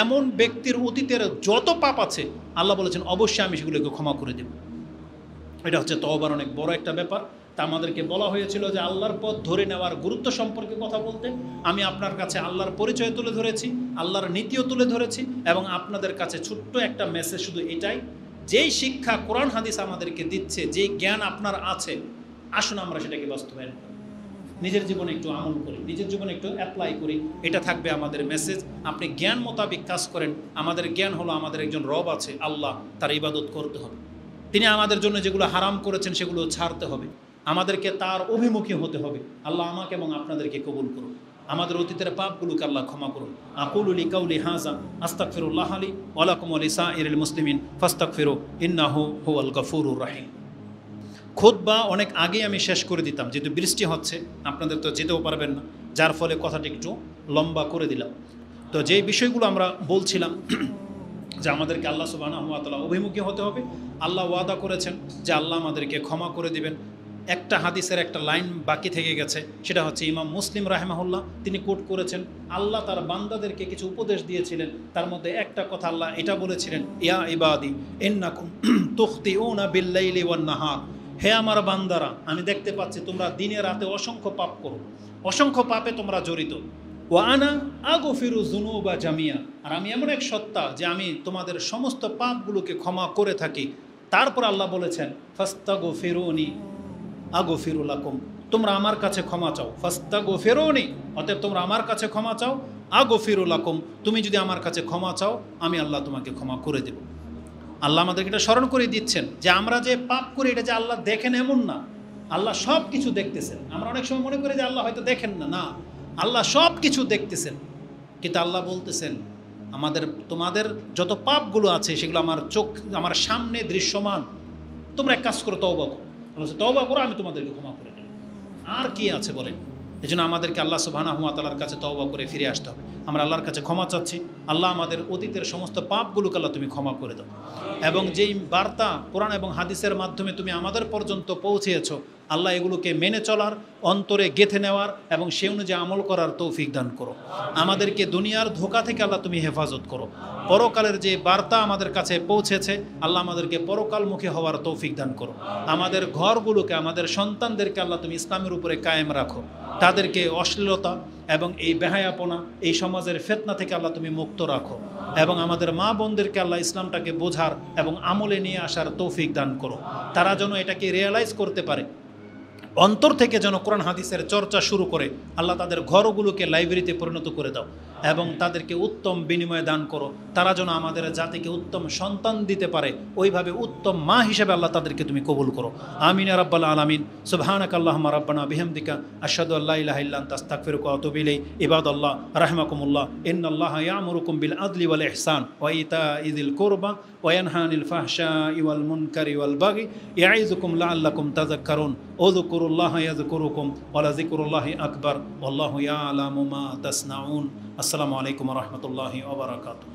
এমন ব্যক্তির অতীতের যত পাপ আছে আল্লাহ বলেছেন অবশ্যই আমি সেগুলোকে ক্ষমা করে দেব। এটা হচ্ছে তওবার অনেক বড় একটা ব্যাপার। তা আমাদেরকে বলা হয়েছিল যে আল্লাহর পথ ধরে নেওয়ার গুরুত্ব সম্পর্কে কথা বলতে। আমি আপনার কাছে আল্লাহর পরিচয় তুলে ধরেছি, আল্লাহর নীতিও তুলে ধরেছি, এবং আপনাদের কাছে ছোট্ট একটা মেসেজ শুধু এটাই, যেই শিক্ষা কোরআন হাদিস আমাদেরকে দিচ্ছে, যেই জ্ঞান আপনার আছে, আসুন আমরা সেটাকে বাস্তবায়ন করি, নিজের জীবনে একটু আমল করি, নিজের জীবনে একটু অ্যাপ্লাই করি। এটা থাকবে আমাদের মেসেজ। আপনি জ্ঞান মোতাবেক কাজ করেন। আমাদের জ্ঞান হলো আমাদের একজন রব আছে, আল্লাহ, তার ইবাদত করতে হবে। তিনি আমাদের জন্য যেগুলো হারাম করেছেন সেগুলো ছাড়তে হবে। আমাদেরকে তার অভিমুখী হতে হবে। আল্লাহ আমাকে এবং আপনাদেরকে কবুল করুন। আমাদের অতীতের পাপগুলোকে আল্লাহ ক্ষমা করুন। আকুলু লিকাউলি হাযা আস্তাগফিরুল্লাহ লি ওয়া লাকুম ওয়া লিসাইরিল মুসলিমিন ফাস্তাগফিরু ইন্নাহু হুয়াল গফুরুর রহিম। খুতবা অনেক আগেই আমি শেষ করে দিতাম, যেহেতু বৃষ্টি হচ্ছে, আপনাদের তো যেতেও পারবেন না, যার ফলে কথাটি একটু লম্বা করে দিলাম। তো যেই বিষয়গুলো আমরা বলছিলাম যে আমাদেরকে আল্লাহ সুবহানাহু ওয়া তাআলা অভিমুখী হতে হবে। আল্লাহ ওয়াদা করেছেন যে আল্লাহ আমাদেরকে ক্ষমা করে দিবেন। একটা হাদিসের একটা লাইন বাকি থেকে গেছে, সেটা হচ্ছে ইমাম মুসলিম রাহিমাহুল্লাহ তিনি কোট করেছেন, আল্লাহ তার বান্দাদেরকে কিছু উপদেশ দিয়েছিলেন, তার মধ্যে একটা কথা আল্লাহ এটা বলেছিলেন, ইয়া ইবাদি ইন্নাকুম তুখতিউনা বিল-লাইলি ওয়ান-নাহার, হে আমার বান্দারা, আমি দেখতে পাচ্ছি তোমরা দিনে রাতে অসংখ্য পাপ করো, অসংখ্য পাপে তোমরা জড়িত। ওয়া আনা আগফিরু যুনুবা জামিয়া, আর আমি এমন এক সত্তা যে আমি তোমাদের সমস্ত পাপগুলোকে ক্ষমা করে থাকি। তারপর আল্লাহ বলেছেন ফাস্তাগফিরুনি আগফিরু লাকুম, তোমরা আমার কাছে ক্ষমা চাও। ফাস্তাগফিরুনি, অতএব তোমরা আমার কাছে ক্ষমা চাও। আগফিরু লাকুম, তুমি যদি আমার কাছে ক্ষমা চাও আমি আল্লাহ তোমাকে ক্ষমা করে দেব। আল্লাহ আমাদেরকে এটা স্মরণ করে দিচ্ছেন যে আমরা যে পাপ করি এটা যে আল্লাহ দেখেন এমন না, আল্লাহ সব কিছু দেখতেছেন। আমরা অনেক সময় মনে করি যে আল্লাহ হয়তো দেখেন না, না, আল্লাহ সব কিছু দেখতেছেন। কিন্তু আল্লাহ বলতেছেন তোমাদের যত পাপগুলো আছে সেগুলো আমার সামনে দৃশ্যমান, তোমরা এক কাজ করো, তওবা করো। তওবা করো, আমি তোমাদেরকে ক্ষমা করে দেব। আর কি আছে বলেন? এই জন্য আমাদেরকে আল্লাহ সুবহানাহু ওয়া তাআলার কাছে তওবা করে ফিরে আসতে হবে। আমরা আল্লাহর কাছে ক্ষমা চাচ্ছি, আল্লাহ আমাদের অতীতের সমস্ত পাপগুলোকে আল্লাহ তুমি ক্ষমা করে দাও। এবং যেই বার্তা কোরআন এবং হাদিসের মাধ্যমে তুমি আমাদের পর্যন্ত পৌঁছিয়েছো, আল্লাহ এগুলোকে মেনে চলার, অন্তরে গেঁথে নেওয়ার এবং সে অনুযায়ী আমল করার তৌফিক দান করো। আমাদেরকে দুনিয়ার ধোঁকা থেকে আল্লাহ তুমি হেফাজত করো। পরকালের যে বার্তা আমাদের কাছে পৌঁছেছে, আল্লাহ আমাদেরকে পরকালমুখী হওয়ার তৌফিক দান করো। আমাদের ঘরগুলোকে, আমাদের সন্তানদেরকে আল্লাহ তুমি ইসলামের উপরে কায়েম রাখো। তাদেরকে অশ্লীলতা এবং এই বেহায়াপনা, এই সমাজের ফিতনা থেকে আল্লাহ তুমি মুক্ত রাখো। এবং আমাদের মা বোনদেরকে আল্লাহ ইসলামটাকে বোঝার এবং আমলে নিয়ে আসার তৌফিক দান করো। তারা যেন এটাকে রিয়েলাইজ করতে পারে, অন্তর থেকে যেন কোরআন হাদিসের চর্চা শুরু করে। আল্লাহ তাদের ঘরগুলোকে লাইব্রেরিতে পরিণত করে দাও এবং তাদেরকে উত্তম বিনিময় দান করো। তারা যেন আমাদের জাতিকে উত্তম সন্তান দিতে পারে, ওইভাবে উত্তম মা হিসেবে আল্লাহ তাদেরকে তুমি কবুল করো। আমিন ইয়া রাব্বাল আলামিন। সুবহানাকা আল্লাহুম্মা রাব্বানা বিহামদিকা আশহাদু আল্লা ইলাহা ইল্লা আনতা আস্তাগফিরুকা ওয়া আতুবু ইলাইক। ইবাদাল্লাহ রাহিমাকুমুল্লাহ, ইন্নাল্লাহা ইয়া'মুরুকুম বিল আদলি ওয়াল ইহসান ওয়া ইতাইযিল কুরবা ওয়া ইয়ানহা আনিল ফাহশাই ওয়াল মুনকারি ওয়াল বাগি ইয়াইযুকুম লাআল্লাকুম তাযাক্কারুন। উযকুরুল্লাহা ইয়াযকুরুকুম ওয়া লাযিকরুল্লাহি আকবার ওয়াল্লাহু ইয়া'লামু মা তাসনাউন। আসসালামু আলাইকুম ওয়া রাহমাতুল্লাহি ওয়া বারাকাতুহু।